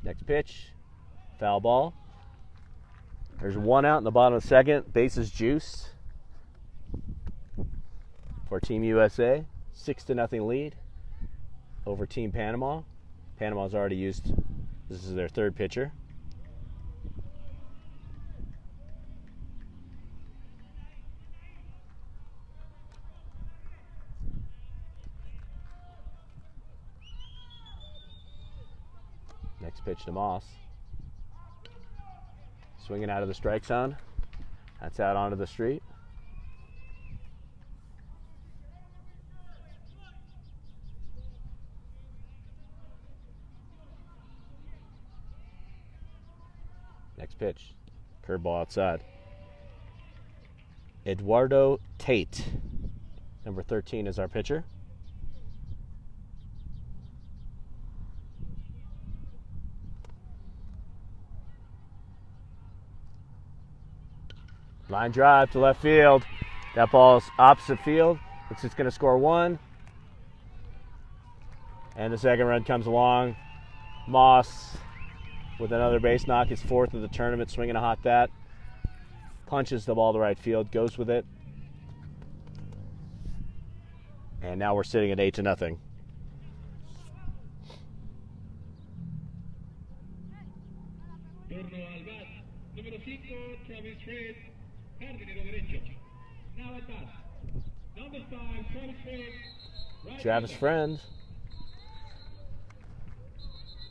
Next pitch. Foul ball. There's one out in the bottom of the second. Bases juiced for Team USA. 6-0 lead over Team Panama. Panama's already used, this is their third pitcher. Next pitch to Moss. Swinging out of the strike zone. That's out onto the street. Next pitch. Curveball outside. Eduardo Tate, number 13, is our pitcher. Line drive to left field. That ball's opposite field. Looks like it's going to score one. And the second run comes along. Moss with another base knock, his fourth of the tournament, swinging a hot bat. Punches the ball to right field, goes with it. And now we're sitting at 8-0. Travis Friend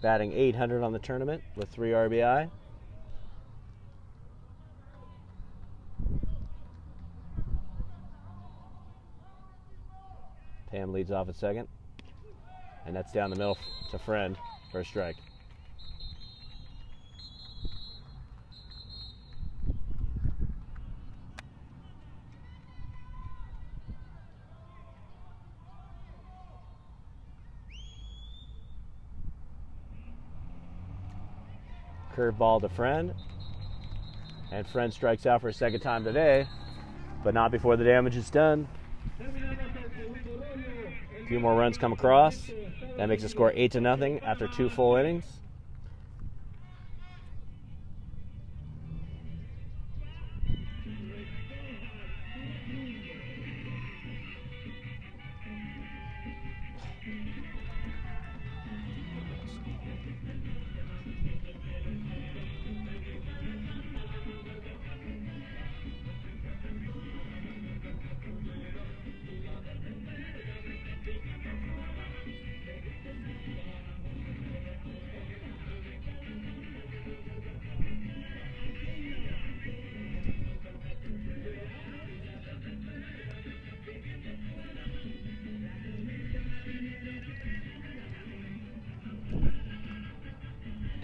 batting .800 on the tournament with 3 RBI. Pam leads off at second, and that's down the middle to Friend for a strike. Curveball to Friend, and Friend strikes out for a second time today, but not before the damage is done. A few more runs come across. That makes the score 8-0 after 2 full innings.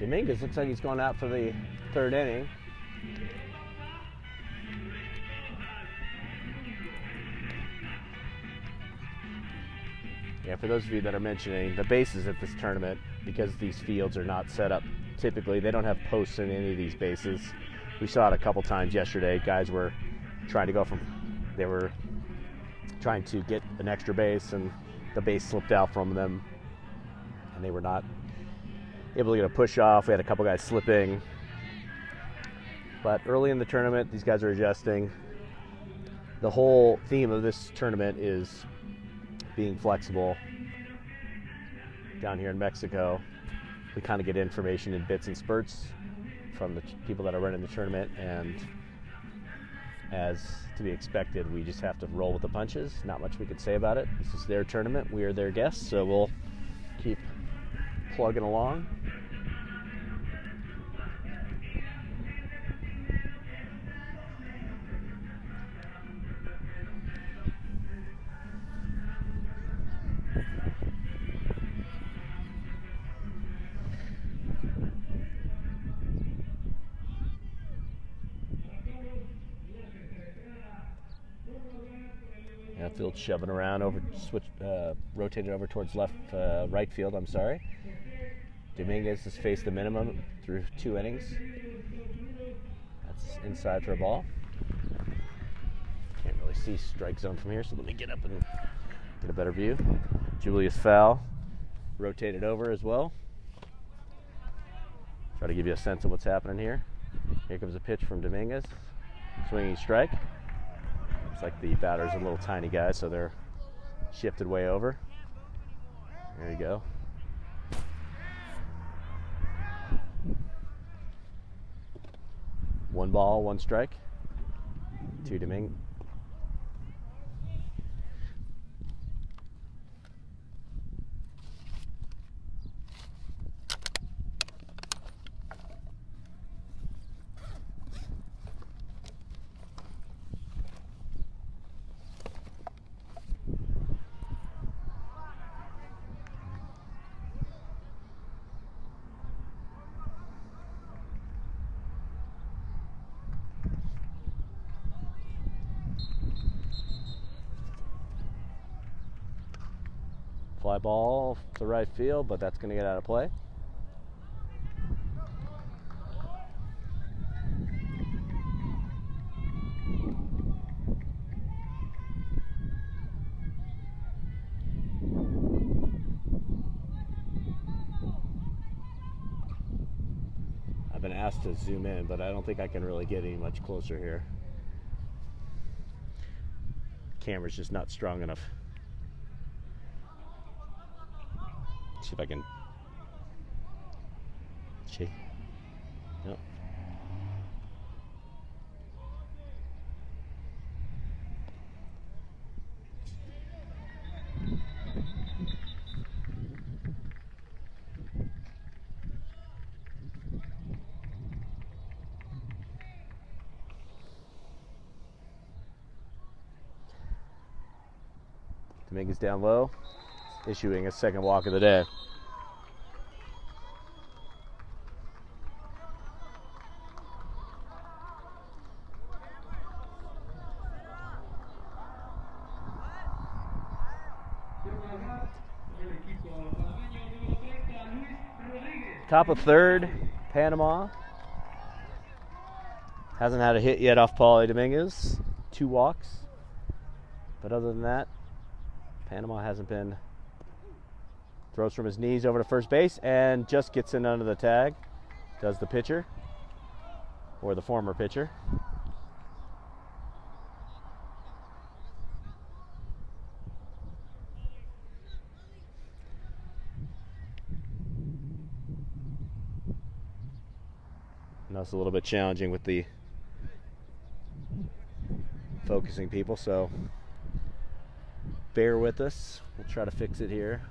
Dominquez looks like he's going out for the 3rd inning. Yeah, for those of you that are mentioning the bases at this tournament, because these fields are not set up typically, they don't have posts in any of these bases. We saw it a couple times yesterday. Guys were trying to they were trying to get an extra base, and the base slipped out from them, and they were not able to get a push off. We had a couple guys slipping. But early in the tournament, these guys are adjusting. The whole theme of this tournament is being flexible. Down here in Mexico, we kind of get information in bits and spurts from the people that are running the tournament, and as to be expected, we just have to roll with the punches. Not much we could say about it. This is their tournament. We are their guests, so we'll keep plugging along. Outfield shoving around over, rotated over towards right field. I'm sorry. Dominquez has faced the minimum through 2 innings. That's inside for a ball. Can't really see strike zone from here, so let me get up and get a better view. Julius foul, rotated over as well. Try to give you a sense of what's happening here. Here comes a pitch from Dominquez. Swinging strike. Looks like the batter's a little tiny guy, so they're shifted way over. There you go. One ball, one strike to Dominguez. Fly ball to right field, but that's going to get out of play. I've been asked to zoom in, but I don't think I can really get any much closer here. Camera's just not strong enough. See if I can. See? Nope. Dominquez down low, issuing a second walk of the day. Top of third, Panama. Hasn't had a hit yet off Paulie Dominguez. 2 walks. But other than that, Panama hasn't been. Throws from his knees over to first base and just gets in under the tag. Does the pitcher, or the former pitcher. And that's a little bit challenging with the focusing people, so bear with us. We'll try to fix it here.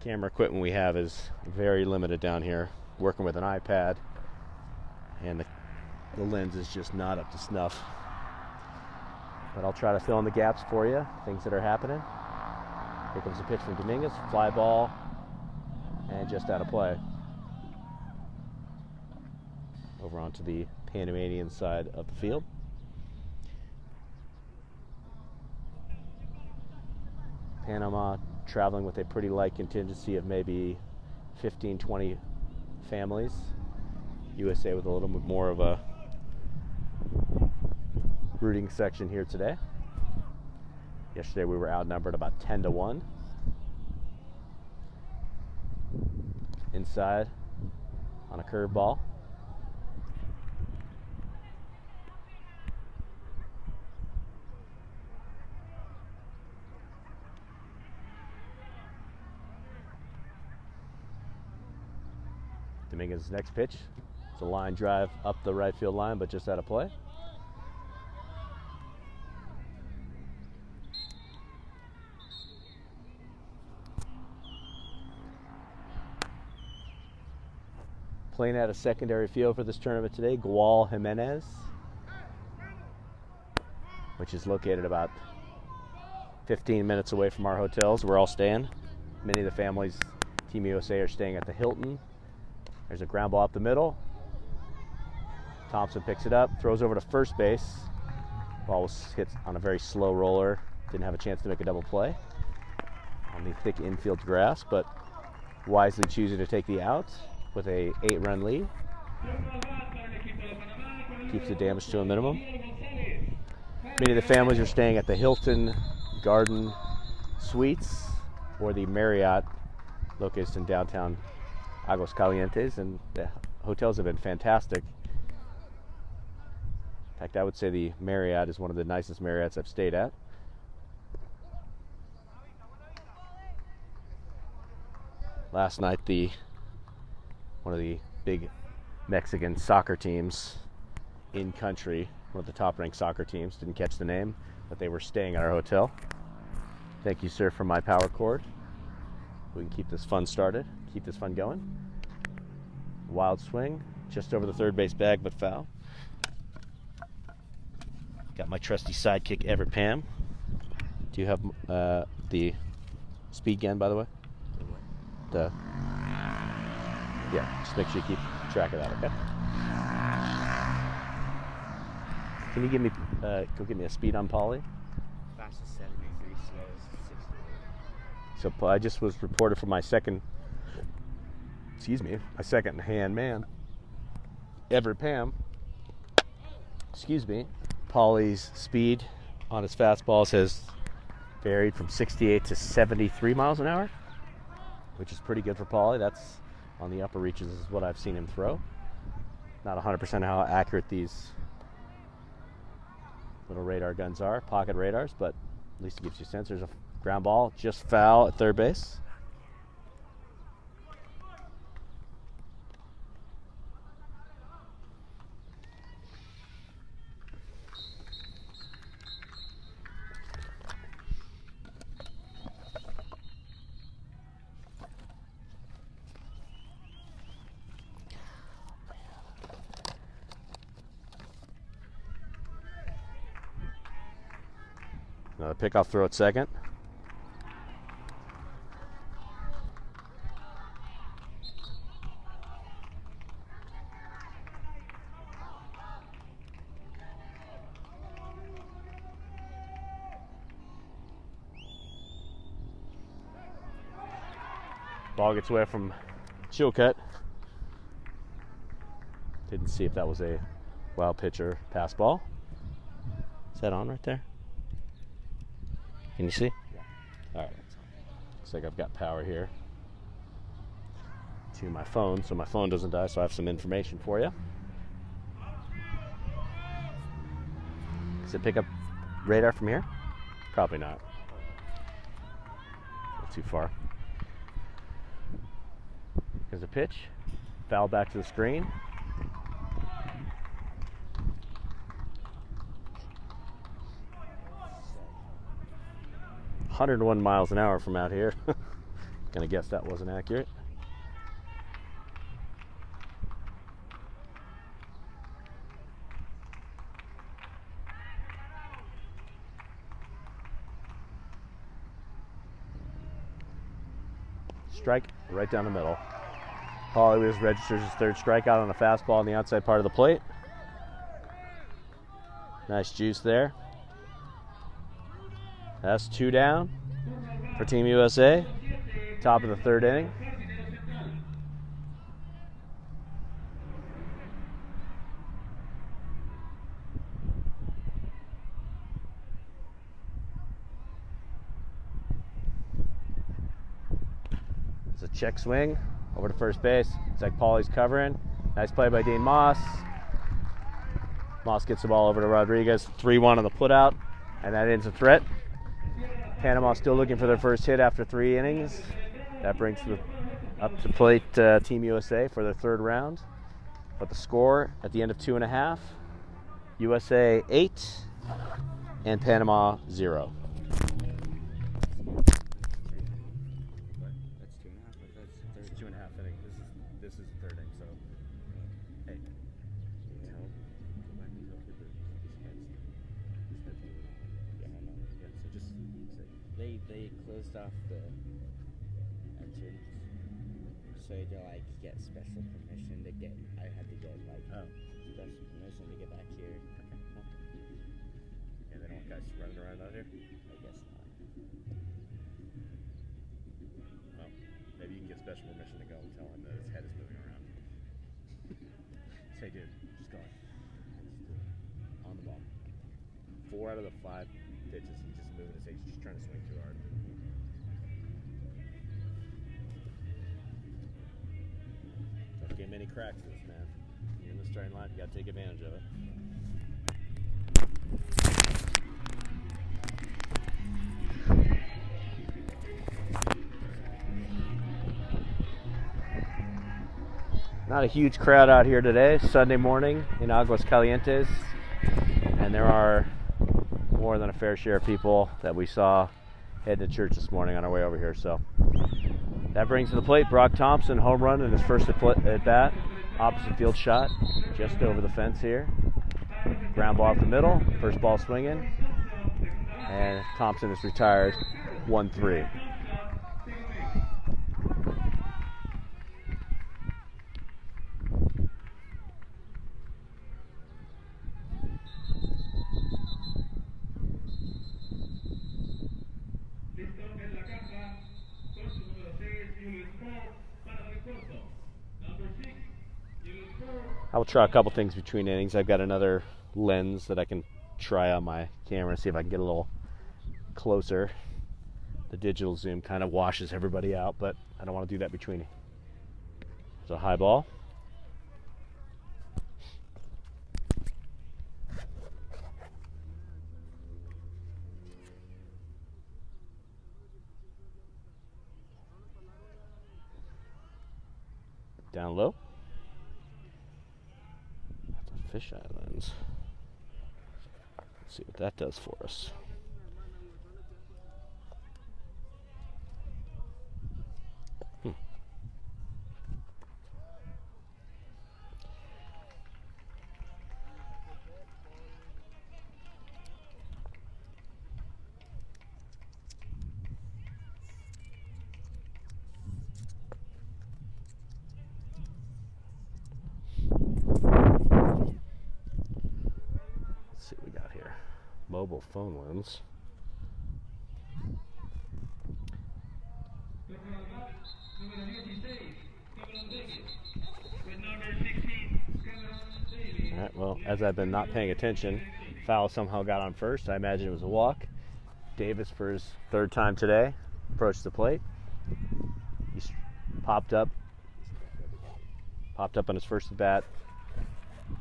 Camera equipment we have is very limited down here. Working with an iPad, and the lens is just not up to snuff. But I'll try to fill in the gaps for you, things that are happening. Here comes the pitch from Dominguez, fly ball, and just out of play. Over onto the Panamanian side of the field. Panama traveling with a pretty light contingency of maybe 15-20 families. USA with a little bit more of a rooting section here today. Yesterday we were outnumbered about 10-1. Inside on a curveball. Dominguez's next pitch. It's a line drive up the right field line, but just out of play. Playing at a secondary field for this tournament today, Gual Jimenez, which is located about 15 minutes away from our hotels. We're all staying. Many of the families, Team USA, are staying at the Hilton. There's a ground ball up the middle. Thompson picks it up, throws over to first base. Ball was hit on a very slow roller. Didn't have a chance to make a double play on the thick infield grass, but wisely choosing to take the out with a 8-run lead. Keeps the damage to a minimum. Many of the families are staying at the Hilton Garden Suites or the Marriott located in downtown Aguascalientes, and the hotels have been fantastic. In fact, I would say the Marriott is one of the nicest Marriotts I've stayed at. Last night, one of the big Mexican soccer teams in country, one of the top-ranked soccer teams, didn't catch the name, but they were staying at our hotel. Thank you, sir, for my power cord. We can keep this fun started, keep this fun going. Wild swing, just over the third base bag, but foul. Got my trusty sidekick, Everett Pam. Do you have the speed gun, by the way? Yeah, just make sure you keep track of that, okay? Can you give me, go get me a speed on Polly? Fastest 73, slowest 68. So I just was reported from my second hand man, Everett Pam. Polly's speed on his fastballs has varied from 68 to 73 miles an hour, which is pretty good for Polly. That's on the upper reaches is what I've seen him throw. Not 100% how accurate these little radar guns are, pocket radars, but at least it gives you a sense. There's a ground ball, just foul at third base. Another pickoff throw at second. Ball gets away from Chilcutt. Didn't see if that was a wild pitch or pass ball. Is that on right there? Can you see? Yeah. All right. Looks like I've got power here to my phone, so my phone doesn't die, so I have some information for you. Does it pick up radar from here? Probably not. Not too far. Here's a pitch. Foul back to the screen. .101 miles an hour from out here. Gonna guess that wasn't accurate. Strike right down the middle. Pauly Williams registers his third strikeout on a fastball on the outside part of the plate. Nice juice there. That's 2 down for Team USA. Top of the third inning. It's a check swing over to first base. It's like Pauly's covering. Nice play by Dean Moss. Moss gets the ball over to Rodriguez. 3-1 on the putout, and that ends the threat. Panama still looking for their first hit after 3 innings. That brings up to plate Team USA for their third round. But the score at the end of 2.5, USA 8 and Panama 0. That's 2.5. It's 2.5 innings. This is the third inning, so hey. They closed off the entrance, so to like get special permission to get. I had to get like special permission to get back here. Guys running around out here? I guess not. Well, maybe you can get special permission to go and tell him that his head is moving around. Say, dude, just go. On the ball. 4 out of the 5 pitches, he's just moving his head. He's just trying to swing too hard. Don't get many cracks to this, man. You're in the starting line, you gotta take advantage of it. Not a huge crowd out here today, Sunday morning in Aguas Calientes, and there are more than a fair share of people that we saw heading to church this morning on our way over here. So that brings to the plate Brock Thompson, home run in his first at bat, opposite field shot, just over the fence here. Ground ball up the middle, first ball swinging, and Thompson is retired 1-3. I will try a couple things between innings. I've got another lens that I can try on my camera, see if I can get a little closer. The digital zoom kind of washes everybody out, but I don't want to do that between. It's a high ball. Down low. That's a fisheye lens. Let's see what that does for us. Mobile phone lens. All right, well, as I've been not paying attention, foul somehow got on first. I imagine it was a walk. Davis, for his 3rd time today, approached the plate. He's popped up on his first at bat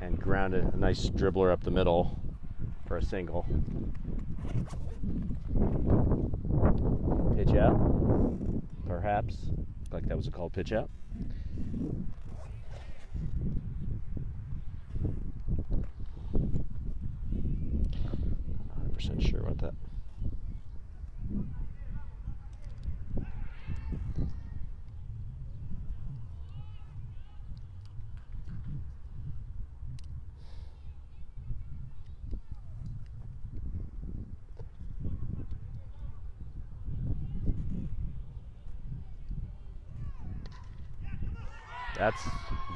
and grounded a nice dribbler up the middle for a single. Pitch out, perhaps. Looked like that was a called pitch out. Not 100% sure about that. That's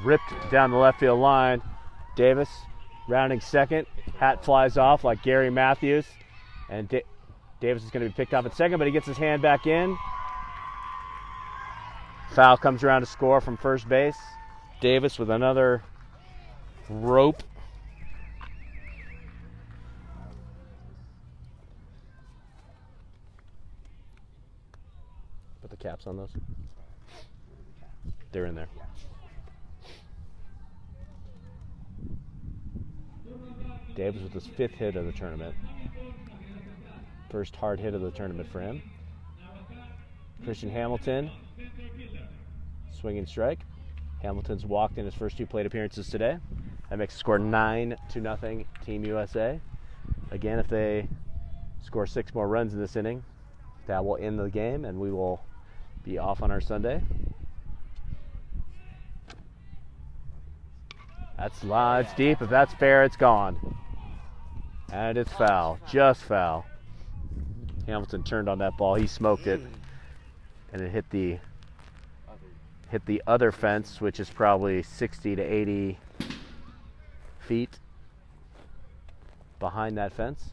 ripped down the left field line. Davis rounding second. Hat flies off like Gary Matthews. And Davis is going to be picked off at second, but he gets his hand back in. Foul comes around to score from first base. Davis with another rope. Put the caps on those. They're in there. Davis with his 5th hit of the tournament. First hard hit of the tournament for him. Christian Hamilton, swinging strike. Hamilton's walked in his first 2 plate appearances today. That makes the score 9-0 Team USA. Again, if they score 6 more runs in this inning, that will end the game and we will be off on our Sunday. That's lodged deep. If that's fair, it's gone. And it's foul. Just foul. Hamilton turned on that ball. He smoked it. And it hit the other fence, which is probably 60 to 80 feet behind that fence.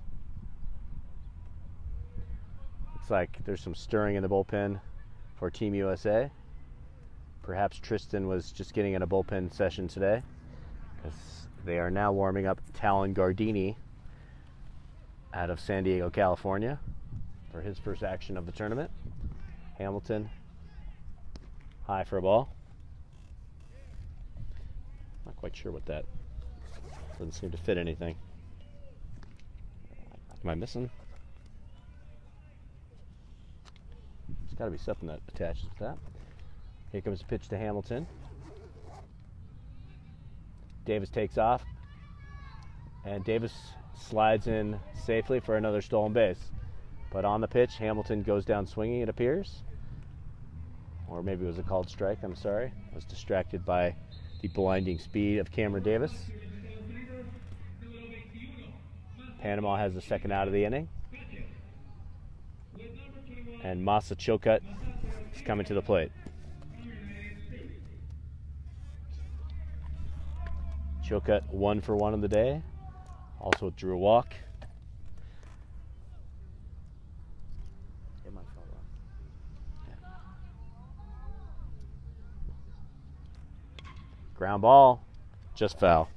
Looks like there's some stirring in the bullpen for Team USA. Perhaps Tristan was just getting in a bullpen session today, because they are now warming up Talon Gardini out of San Diego, California, for his first action of the tournament. Hamilton, high for a ball. Not quite sure what that, doesn't seem to fit anything. Am I missing? There's got to be something that attaches with that. Here comes the pitch to Hamilton. Davis takes off, and Davis slides in safely for another stolen base. But on the pitch, Hamilton goes down swinging, it appears. Or maybe it was a called strike, I'm sorry. I was distracted by the blinding speed of Cameron Davis. Panama has the second out of the inning. And Masa Chocut is coming to the plate. Chocut 1 for 1 on the day. Also drew a walk. Ground ball, just foul.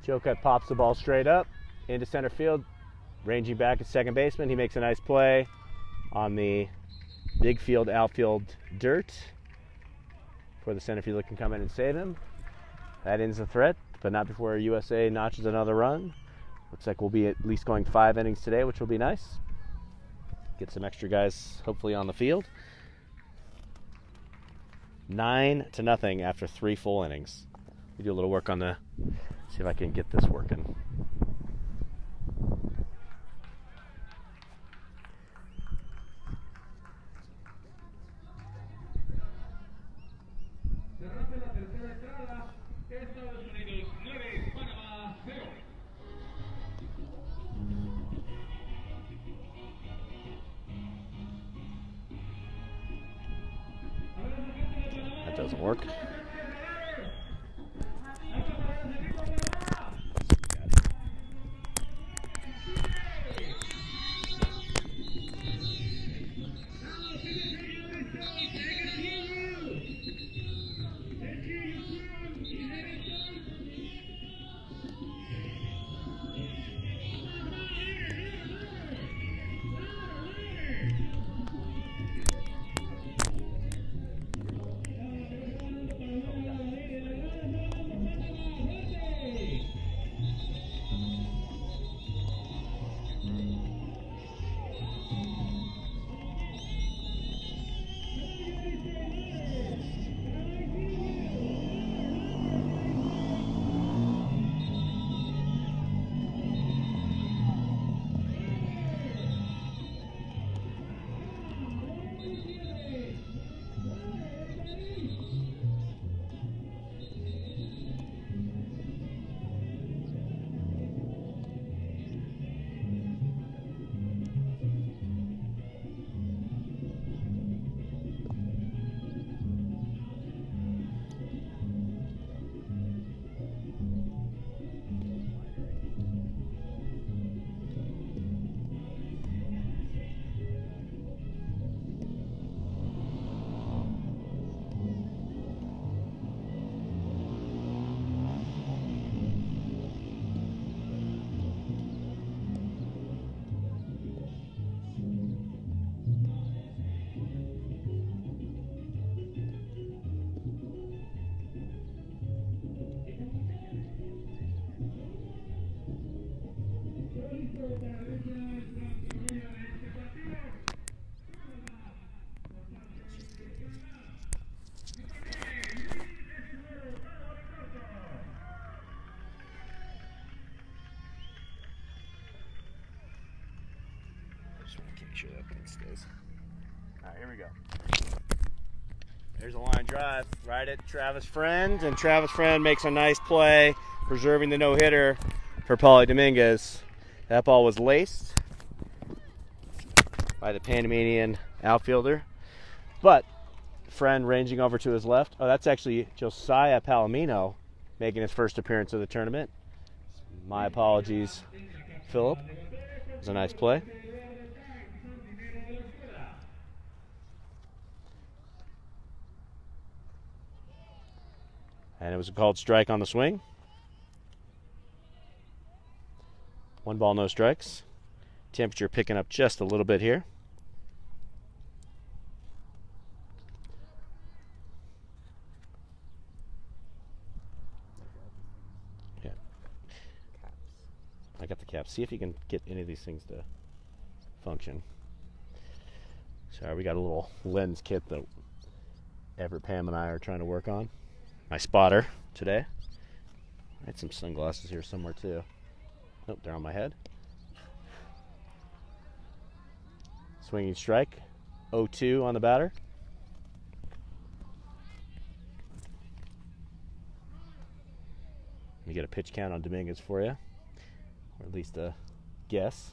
Chocut pops the ball straight up into center field, ranging back at second baseman. He makes a nice play on the big field, outfield dirt before the center fielder can come in and save him. That ends the threat, but not before USA notches another run. Looks like we'll be at least going 5 innings today, which will be nice. Get some extra guys hopefully on the field. 9-0 after 3 full innings. We do a little work on the, see if I can get this working. That doesn't work. Make sure that pin stays. All right, here we go. There's a line drive right at Travis Friend, and Travis Friend makes a nice play, preserving the no-hitter for Paulie Dominguez. That ball was laced by the Panamanian outfielder. But friend ranging over to his left. Oh, that's actually Josiah Palomino making his first appearance of the tournament. My apologies, Philip. It was a nice play. And it was a called strike on the swing. 1 ball, no strikes. Temperature picking up just a little bit here. Yeah. I got the cap. See if you can get any of these things to function. Sorry, we got a little lens kit that Everett, Pam, and I are trying to work on. My spotter today. I had some sunglasses here somewhere too. Nope, they're on my head. Swinging strike. 0-2 on the batter. Let me get a pitch count on Dominguez for you, or at least a guess.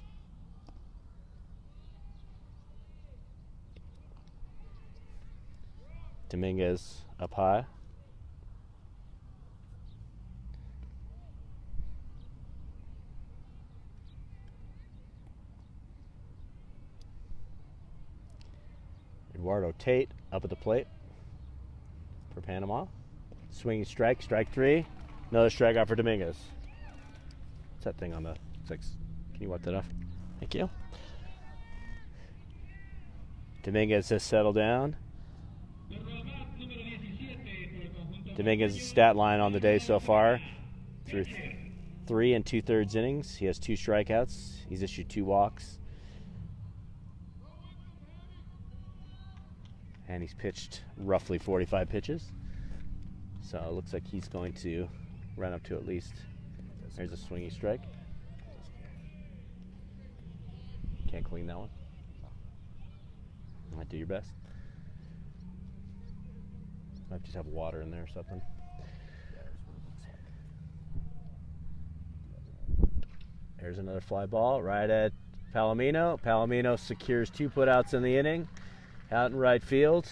Dominguez up high. Eduardo Tate up at the plate for Panama. Swinging strike, strike 3. Another strikeout for Dominguez. What's that thing on the six? Can you wipe that off? Thank you. Dominguez has settled down. Dominguez's stat line on the day so far through 3 2/3 innings. He has 2 strikeouts. He's issued 2 walks. And he's pitched roughly 45 pitches. So it looks like he's going to run up to at least. There's a swinging strike. Can't clean that one. Might do your best. Might just have water in there or something. There's another fly ball right at Palomino. Palomino secures 2 putouts in the inning. Out in right field.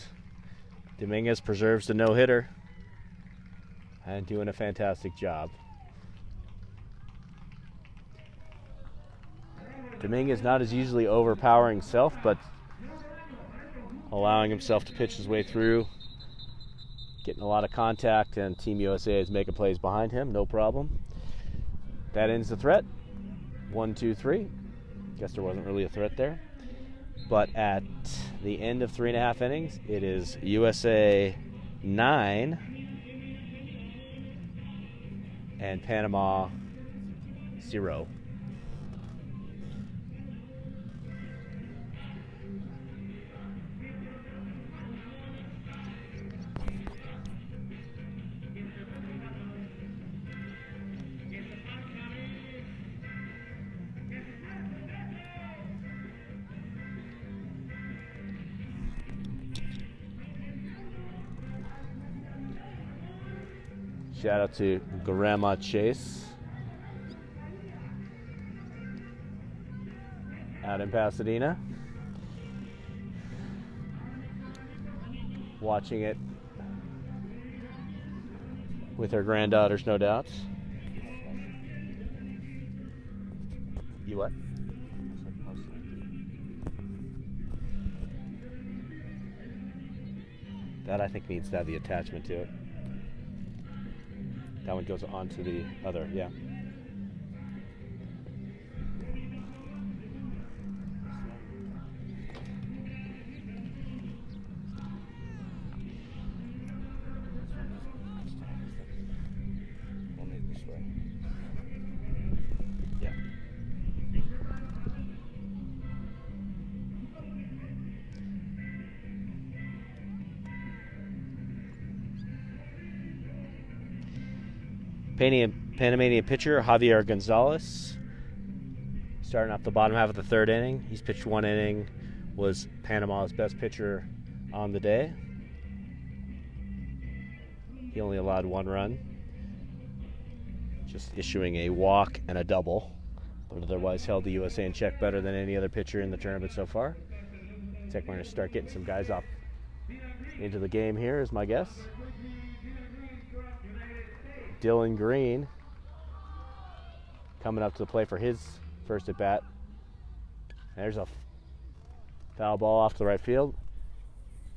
Dominguez preserves the no-hitter. And doing a fantastic job. Dominguez not as easily overpowering self, but allowing himself to pitch his way through. Getting a lot of contact, and Team USA is making plays behind him, no problem. That ends the threat. 1, 2, 3. Guess there wasn't really a threat there. But at the end of 3.5 innings, it is USA 9 and Panama 0. Shout out to Grandma Chase out in Pasadena. Watching it with her granddaughters, no doubt. You what? That I think needs to have the attachment to it. That one goes on to the other, yeah. Only this way. Yeah. Panamanian pitcher Javier Gonzalez, starting off the bottom half of the 3rd inning. He's pitched 1 inning, was Panama's best pitcher on the day. He only allowed 1 run, just issuing a walk and a double but otherwise held the USA in check better than any other pitcher in the tournament so far. Looks like we're going to start getting some guys off into the game here, is my guess. Dylan Green coming up to the plate for his first at bat. There's a foul ball off to the right field.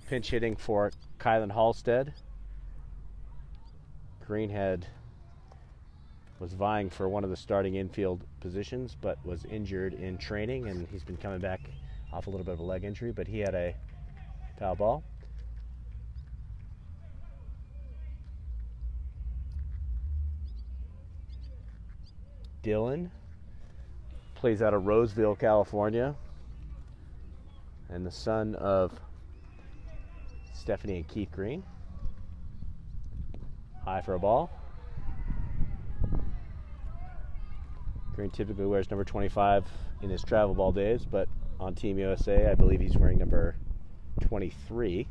Pinch hitting for Kylan Halstead. Green was vying for one of the starting infield positions, but was injured in training, and he's been coming back off a little bit of a leg injury, but he had a foul ball. Dylan plays out of Roseville, California, and the son of Stephanie and Keith Green. High for a ball. Green typically wears number 25 in his travel ball days, but on Team USA, I believe he's wearing number 23.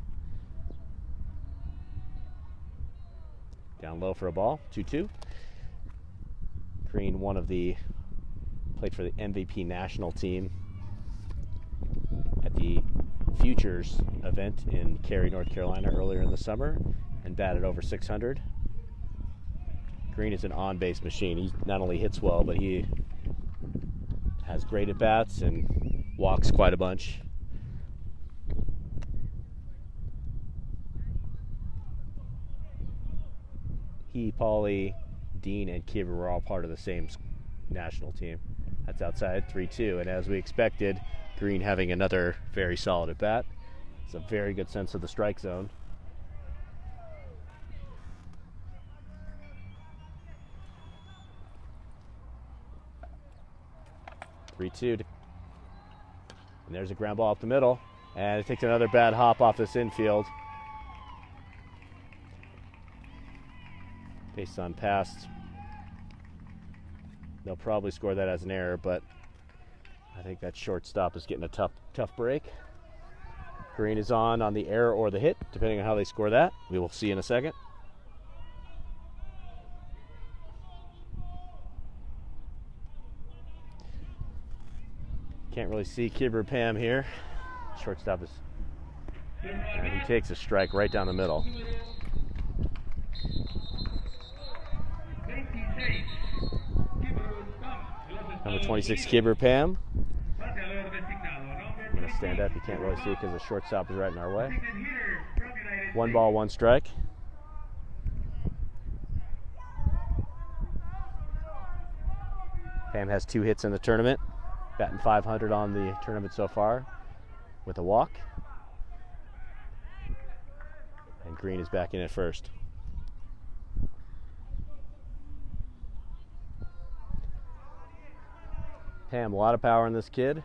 Down low for a ball, 2-2. Green, played for the MVP national team at the Futures event in Cary, North Carolina earlier in the summer, and batted over 600. Green is an on-base machine. He not only hits well, but he has great at-bats and walks quite a bunch. He, Paulie, Dean, and Kibber were all part of the same national team. That's outside, 3-2. And as we expected, Green having another very solid at-bat. It's a very good sense of the strike zone. And there's a ground ball up the middle, and it takes another bad hop off this infield. Based on past, they'll probably score that as an error, but I think that shortstop is getting a tough break. Green is on the error or the hit, depending on how they score that. We will see in a second. Can't really see Kibber Pam here. Shortstop is, and he takes a strike right down the middle. Number 26, Kibber Pam. I'm going to stand up. You can't really see it because the shortstop is right in our way. 1 ball, 1 strike. Pam has 2 hits in the tournament. Batting .500 on the tournament so far with a walk. And Green is back in at first. Pam, a lot of power in this kid.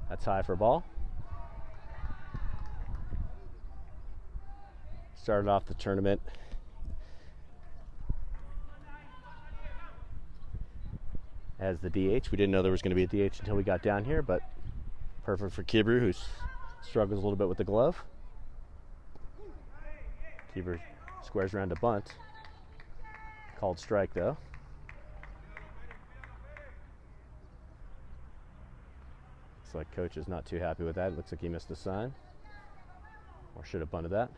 That's high for a ball. Started off the tournament as the DH. We didn't know there was going to be a DH until we got down here, but perfect for Kibber, who struggles a little bit with the glove. Kibber squares around to bunt. Called strike, though. Looks like coach is not too happy with that. It looks like he missed a sign, or should have bunted that.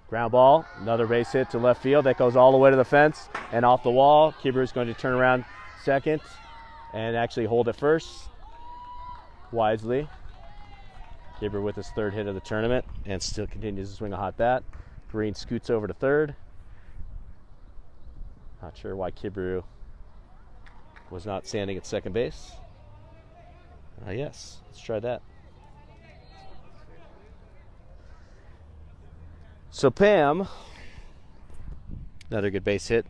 Ground ball, another base hit to left field. That goes all the way to the fence and off the wall. Kibber is going to turn around second and actually hold it first wisely. Kibber with his 3rd hit of the tournament and still continues to swing a hot bat. Green scoots over to third. Not sure why Kibber was not standing at second base. Yes, let's try that. So Pam, another good base hit.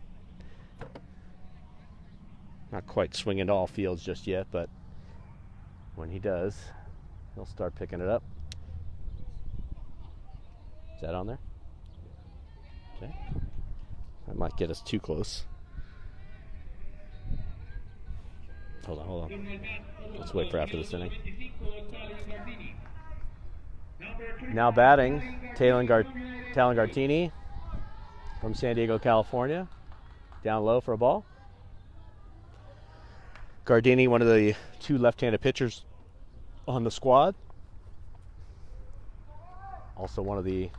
Not quite swinging to all fields just yet, but when he does, he'll start picking it up. Is that on there? Okay. That might get us too close. Hold on. Let's wait for after this inning. Now batting, Talon Gartini from San Diego, California. Down low for a ball. Gardini, one of the 2 left-handed pitchers on the squad. Also one of the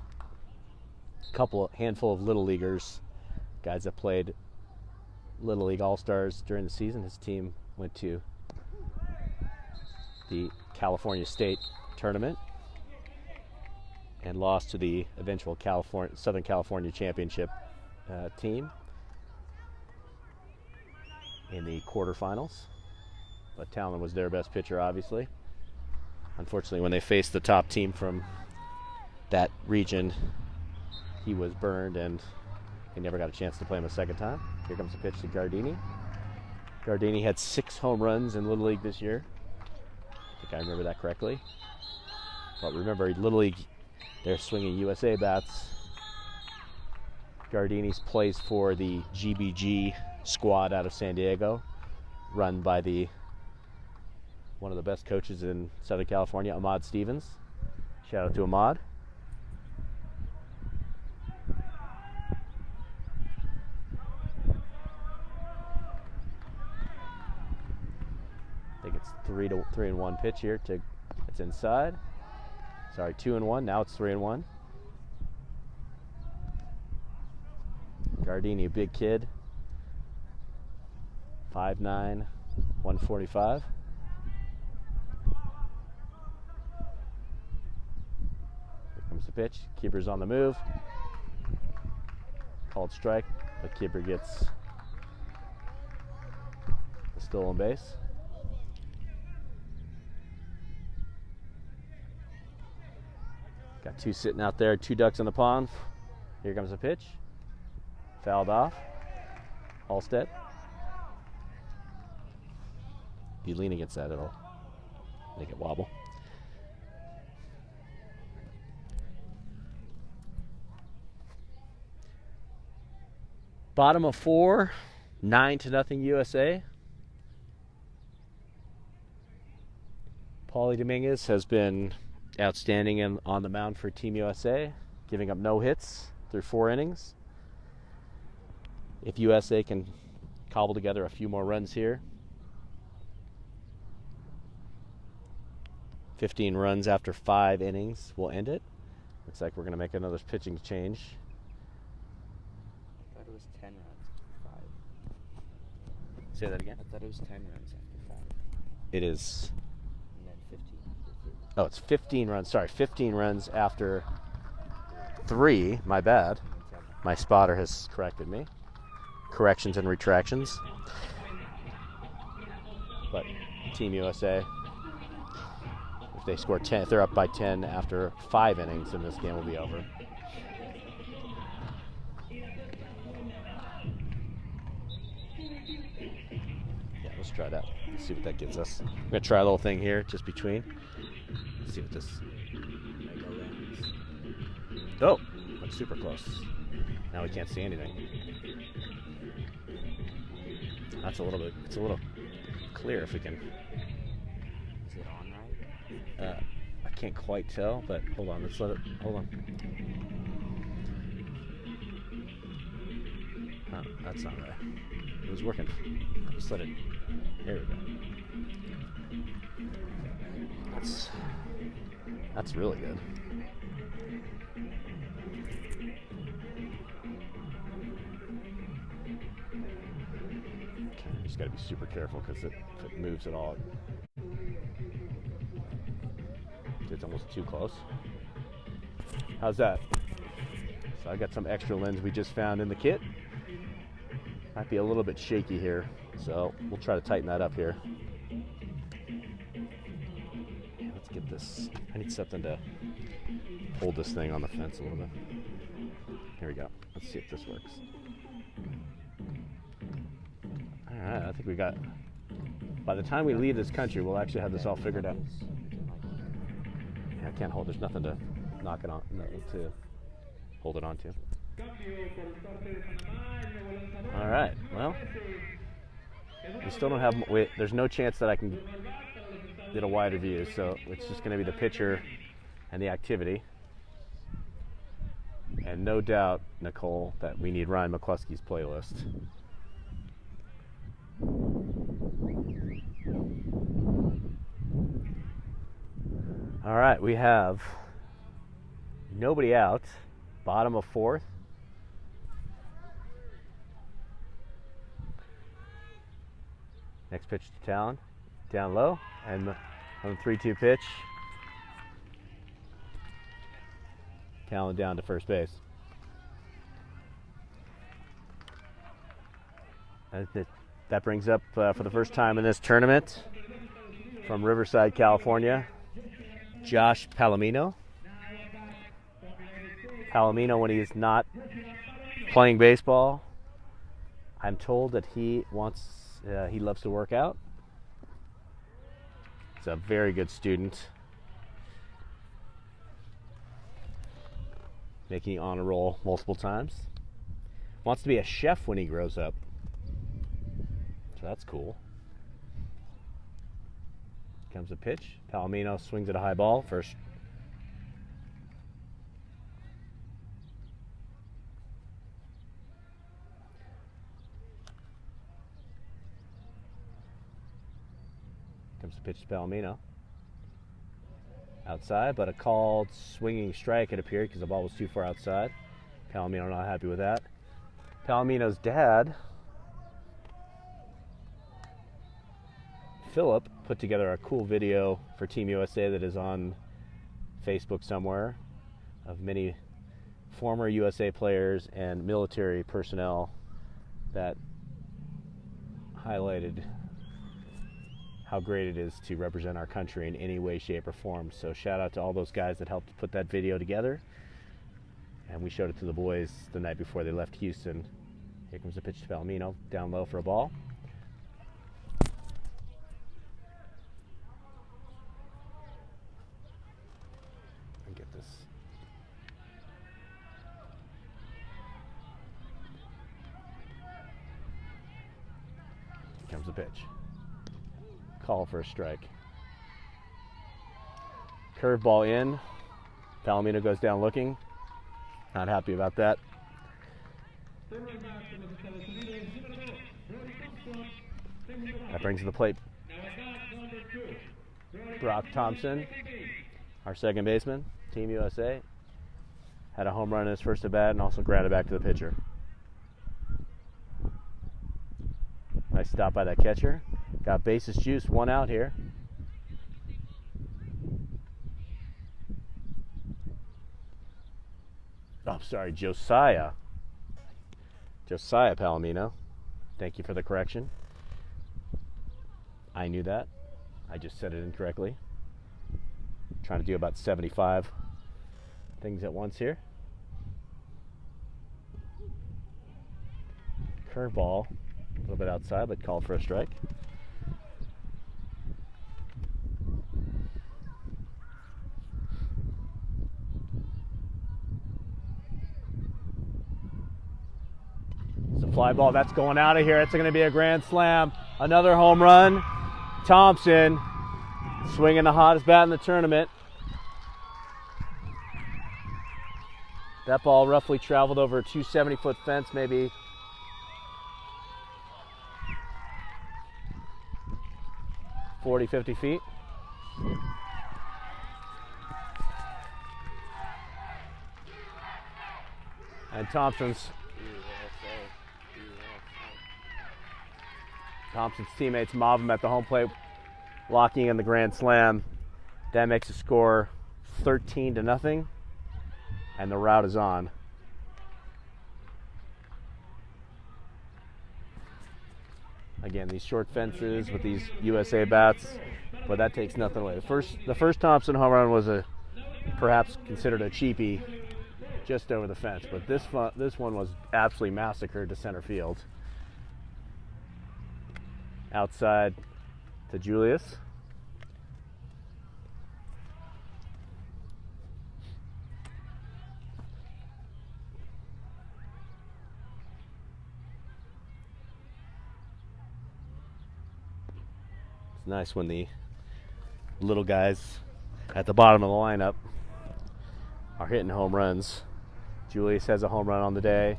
handful of Little Leaguers, guys that played Little League All-Stars during the season. His team went to the California State tournament and lost to the eventual Southern California Championship team in the quarterfinals. But Talon was their best pitcher, obviously. Unfortunately, when they faced the top team from that region, he was burned and they never got a chance to play him a second time. Here comes the pitch to Gardini. Gardini had 6 home runs in Little League this year. I think I remember that correctly. But remember, Little League, they're swinging USA bats. Gardini plays for the GBG squad out of San Diego, run by one of the best coaches in Southern California, Ahmad Stevens. Shout out to Ahmad. I think it's 3-1 pitch here. It's inside. Sorry, 2-1. Now it's 3-1. Gardini, a big kid. 5'9", 145. Here comes the pitch. Keeper's on the move. Called strike, but keeper gets the stolen base. Got 2 sitting out there, 2 ducks in the pond. Here comes the pitch. Fouled off. Halstead. If you lean against that, it'll make it wobble. Bottom of 4, 9-0 USA. Paulie Dominguez has been outstanding on the mound for Team USA, giving up no hits through 4 innings. If USA can cobble together a few more runs here, 15 runs after 5 innings will end it. Looks like we're going to make another pitching change. I thought it was 10 runs after 5. Say that again? I thought it was 10 runs after 5. It is. And then 15 after 3. Oh, it's 15 runs. Sorry, 15 runs after 3. My bad. My spotter has corrected me. Corrections and retractions. But Team USA, if they score 10, if they're up by 10 after 5 innings, then this game will be over. Yeah, let's try that. Let's see what that gives us. I'm going to try a little thing here, just between. Let's see what this. Oh, that's super close. Now we can't see anything. That's a little bit. It's a little clear if we can. Is it on right? I can't quite tell, but hold on. Let's let it. Hold on. Oh, that's not right. It was working. Just let it. There we go. That's really good. Okay, just got to be super careful because if it moves at all, it's almost too close. How's that? So I got some extra lens we just found in the kit. Might be a little bit shaky here, so we'll try to tighten that up here. Let's get this. I need something to hold this thing on the fence a little bit. Here we go. Let's see if this works. All right, I think we got. By the time we leave this country, we'll actually have this all figured out. Yeah, I can't hold. There's nothing to knock it on, to hold it onto. All right. Well, we still don't have. There's no chance that I can get a wider view, so it's just going to be the pitcher and the activity. And no doubt, Nicole, that we need Ryan McCluskey's playlist. All right, we have nobody out. Bottom of fourth. Next pitch to Talon. Down low. And on the 3-2 pitch, Talon down to first base. That brings up, for the first time in this tournament, from Riverside, California, Josh Palomino. Palomino, when he is not playing baseball, I'm told that he loves to work out. He's a very good student, making honor roll multiple times. Wants to be a chef when he grows up. So that's cool. Comes a pitch. Palomino swings at a high ball. First. Comes a pitch to Palomino. Outside, but a called swinging strike, it appeared, because the ball was too far outside. Palomino not happy with that. Palomino's dad, Philip, put together a cool video for Team USA that is on Facebook somewhere of many former USA players and military personnel that highlighted how great it is to represent our country in any way, shape, or form. So shout out to all those guys that helped put that video together. And we showed it to the boys the night before they left Houston. Here comes the pitch to Palomino, down low for a ball. Get this. Here comes the pitch. Call for a strike. Curveball in. Palomino goes down looking. Not happy about that. That brings to the plate Brock Thompson, our second baseman, Team USA. Had a home run in his first at bat and also grounded back to the pitcher. Nice stop by that catcher. Got bases juice, one out here. Oh, sorry, Josiah Palomino. Thank you for the correction. I knew that. I just said it incorrectly. Trying to do about 75 things at once here. Curveball, a little bit outside, but called for a strike. It's a fly ball. That's going out of here. It's going to be a grand slam. Another home run. Thompson swinging the hottest bat in the tournament. That ball roughly traveled over a 270-foot fence, maybe 40, 50 feet. And Thompson's teammates mob him at the home plate, locking in the grand slam. That makes the score 13-0, and the route is on. Again, these short fences with these USA bats, but that takes nothing away. The first Thompson home run was perhaps considered a cheapie, just over the fence, but this one was absolutely massacred to center field. Outside to Julius. It's nice when the little guys at the bottom of the lineup are hitting home runs. Julius has a home run on the day.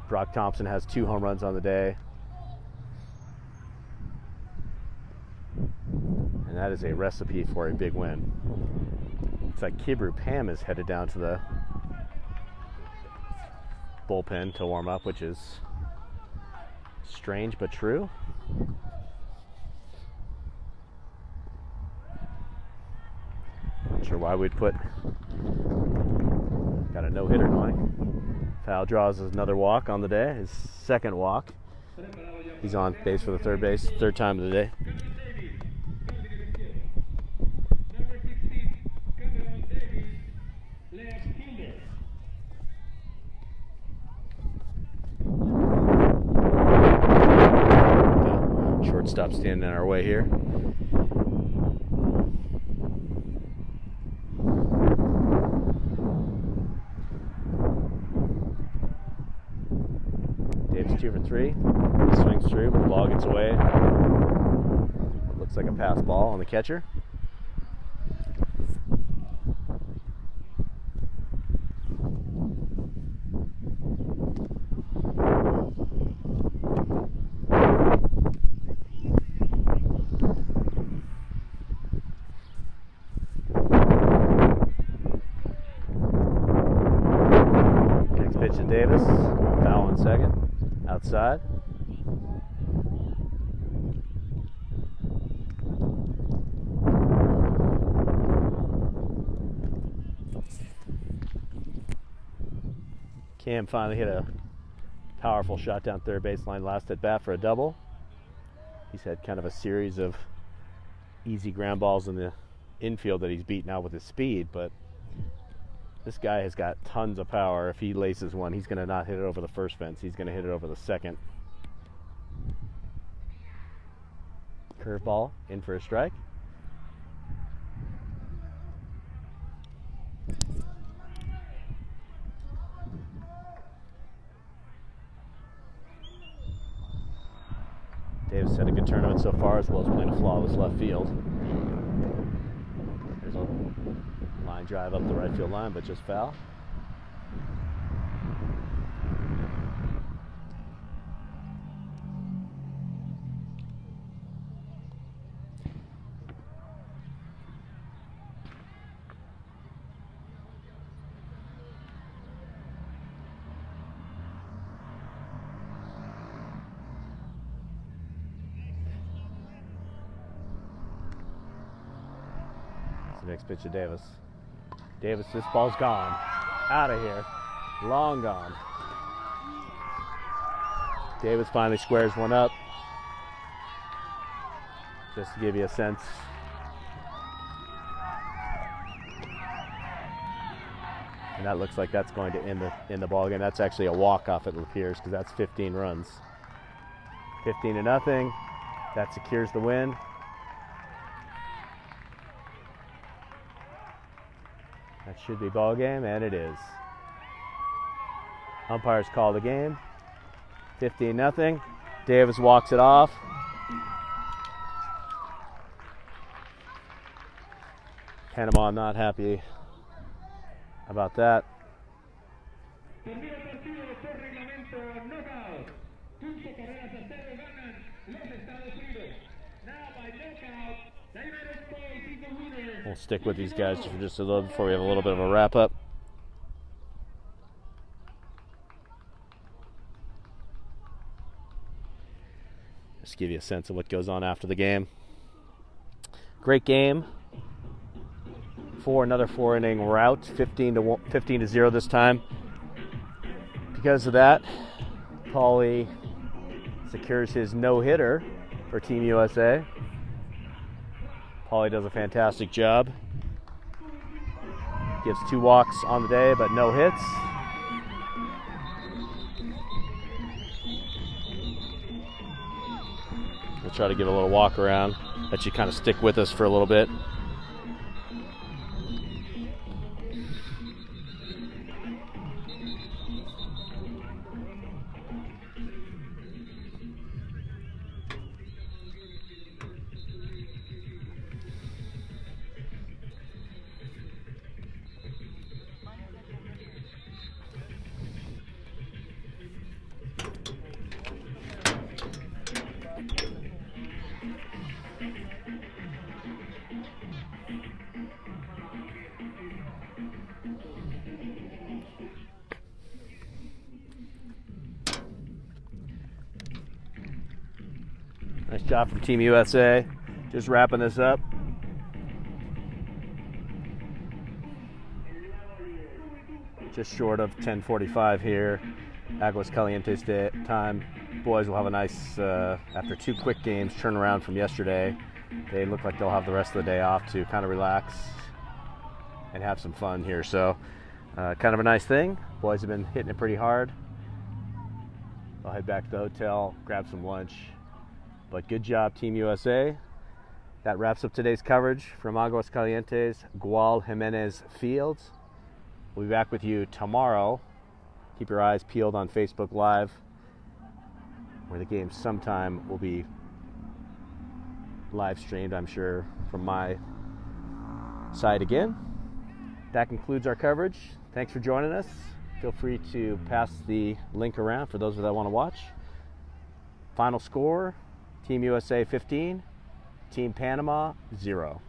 Brock Thompson has 2 home runs on the day. And And that is a recipe for a big win. It's like Kibru Pam is headed down to the bullpen to warm up, which is strange but true. Not sure why we'd got a no-hitter going. Foul draws another walk on the day, his second walk. He's on base for the third time of the day. Shortstop standing in our way here. Davis 2 for 3. He swings through, but the ball gets away. It looks like a pass ball on the catcher. Pitch to Davis, foul on second, outside. Cam finally hit a powerful shot down third baseline last at bat for a double. He's had kind of a series of easy ground balls in the infield that he's beaten out with his speed, but this guy has got tons of power. If he laces one, he's going to not hit it over the first fence. He's going to hit it over the second. Curveball in for a strike. Davis had a good tournament so far, as well as playing a flawless left field. There's a line drive up the right field line, but just foul. It's the next pitch to Davis. Davis, this ball's gone. Out of here. Long gone. Davis finally squares one up. Just to give you a sense. And that looks like that's going to end the ball game. That's actually a walk-off, it appears, because that's 15 runs. 15-0. That secures the win. That should be ball game, and it is. Umpires call the game. 15-0. Davis walks it off. Panama not happy about that. We'll stick with these guys for just a little before we have a little bit of a wrap up. Just give you a sense of what goes on after the game. Great game. Another 4-inning rout, 15-0 this time. Because of that, Paulie secures his no-hitter for Team USA. Paulie does a fantastic job. Gives 2 walks on the day, but no hits. We'll try to give a little walk around, let you kind of stick with us for a little bit. job from Team USA. Just wrapping this up. Just short of 10:45 here. Aguas Calientes time. Boys will have a nice, after 2 quick games, turnaround from yesterday. They look like they'll have the rest of the day off to kind of relax and have some fun here. So, kind of a nice thing. Boys have been hitting it pretty hard. I'll head back to the hotel, grab some lunch. But good job, Team USA. That wraps up today's coverage from Aguas Calientes, Gual Jimenez Fields. We'll be back with you tomorrow. Keep your eyes peeled on Facebook Live, where the game sometime will be live streamed, I'm sure, from my side again. That concludes our coverage. Thanks for joining us. Feel free to pass the link around for those that want to watch. Final score, Team USA 15, Team Panama 0.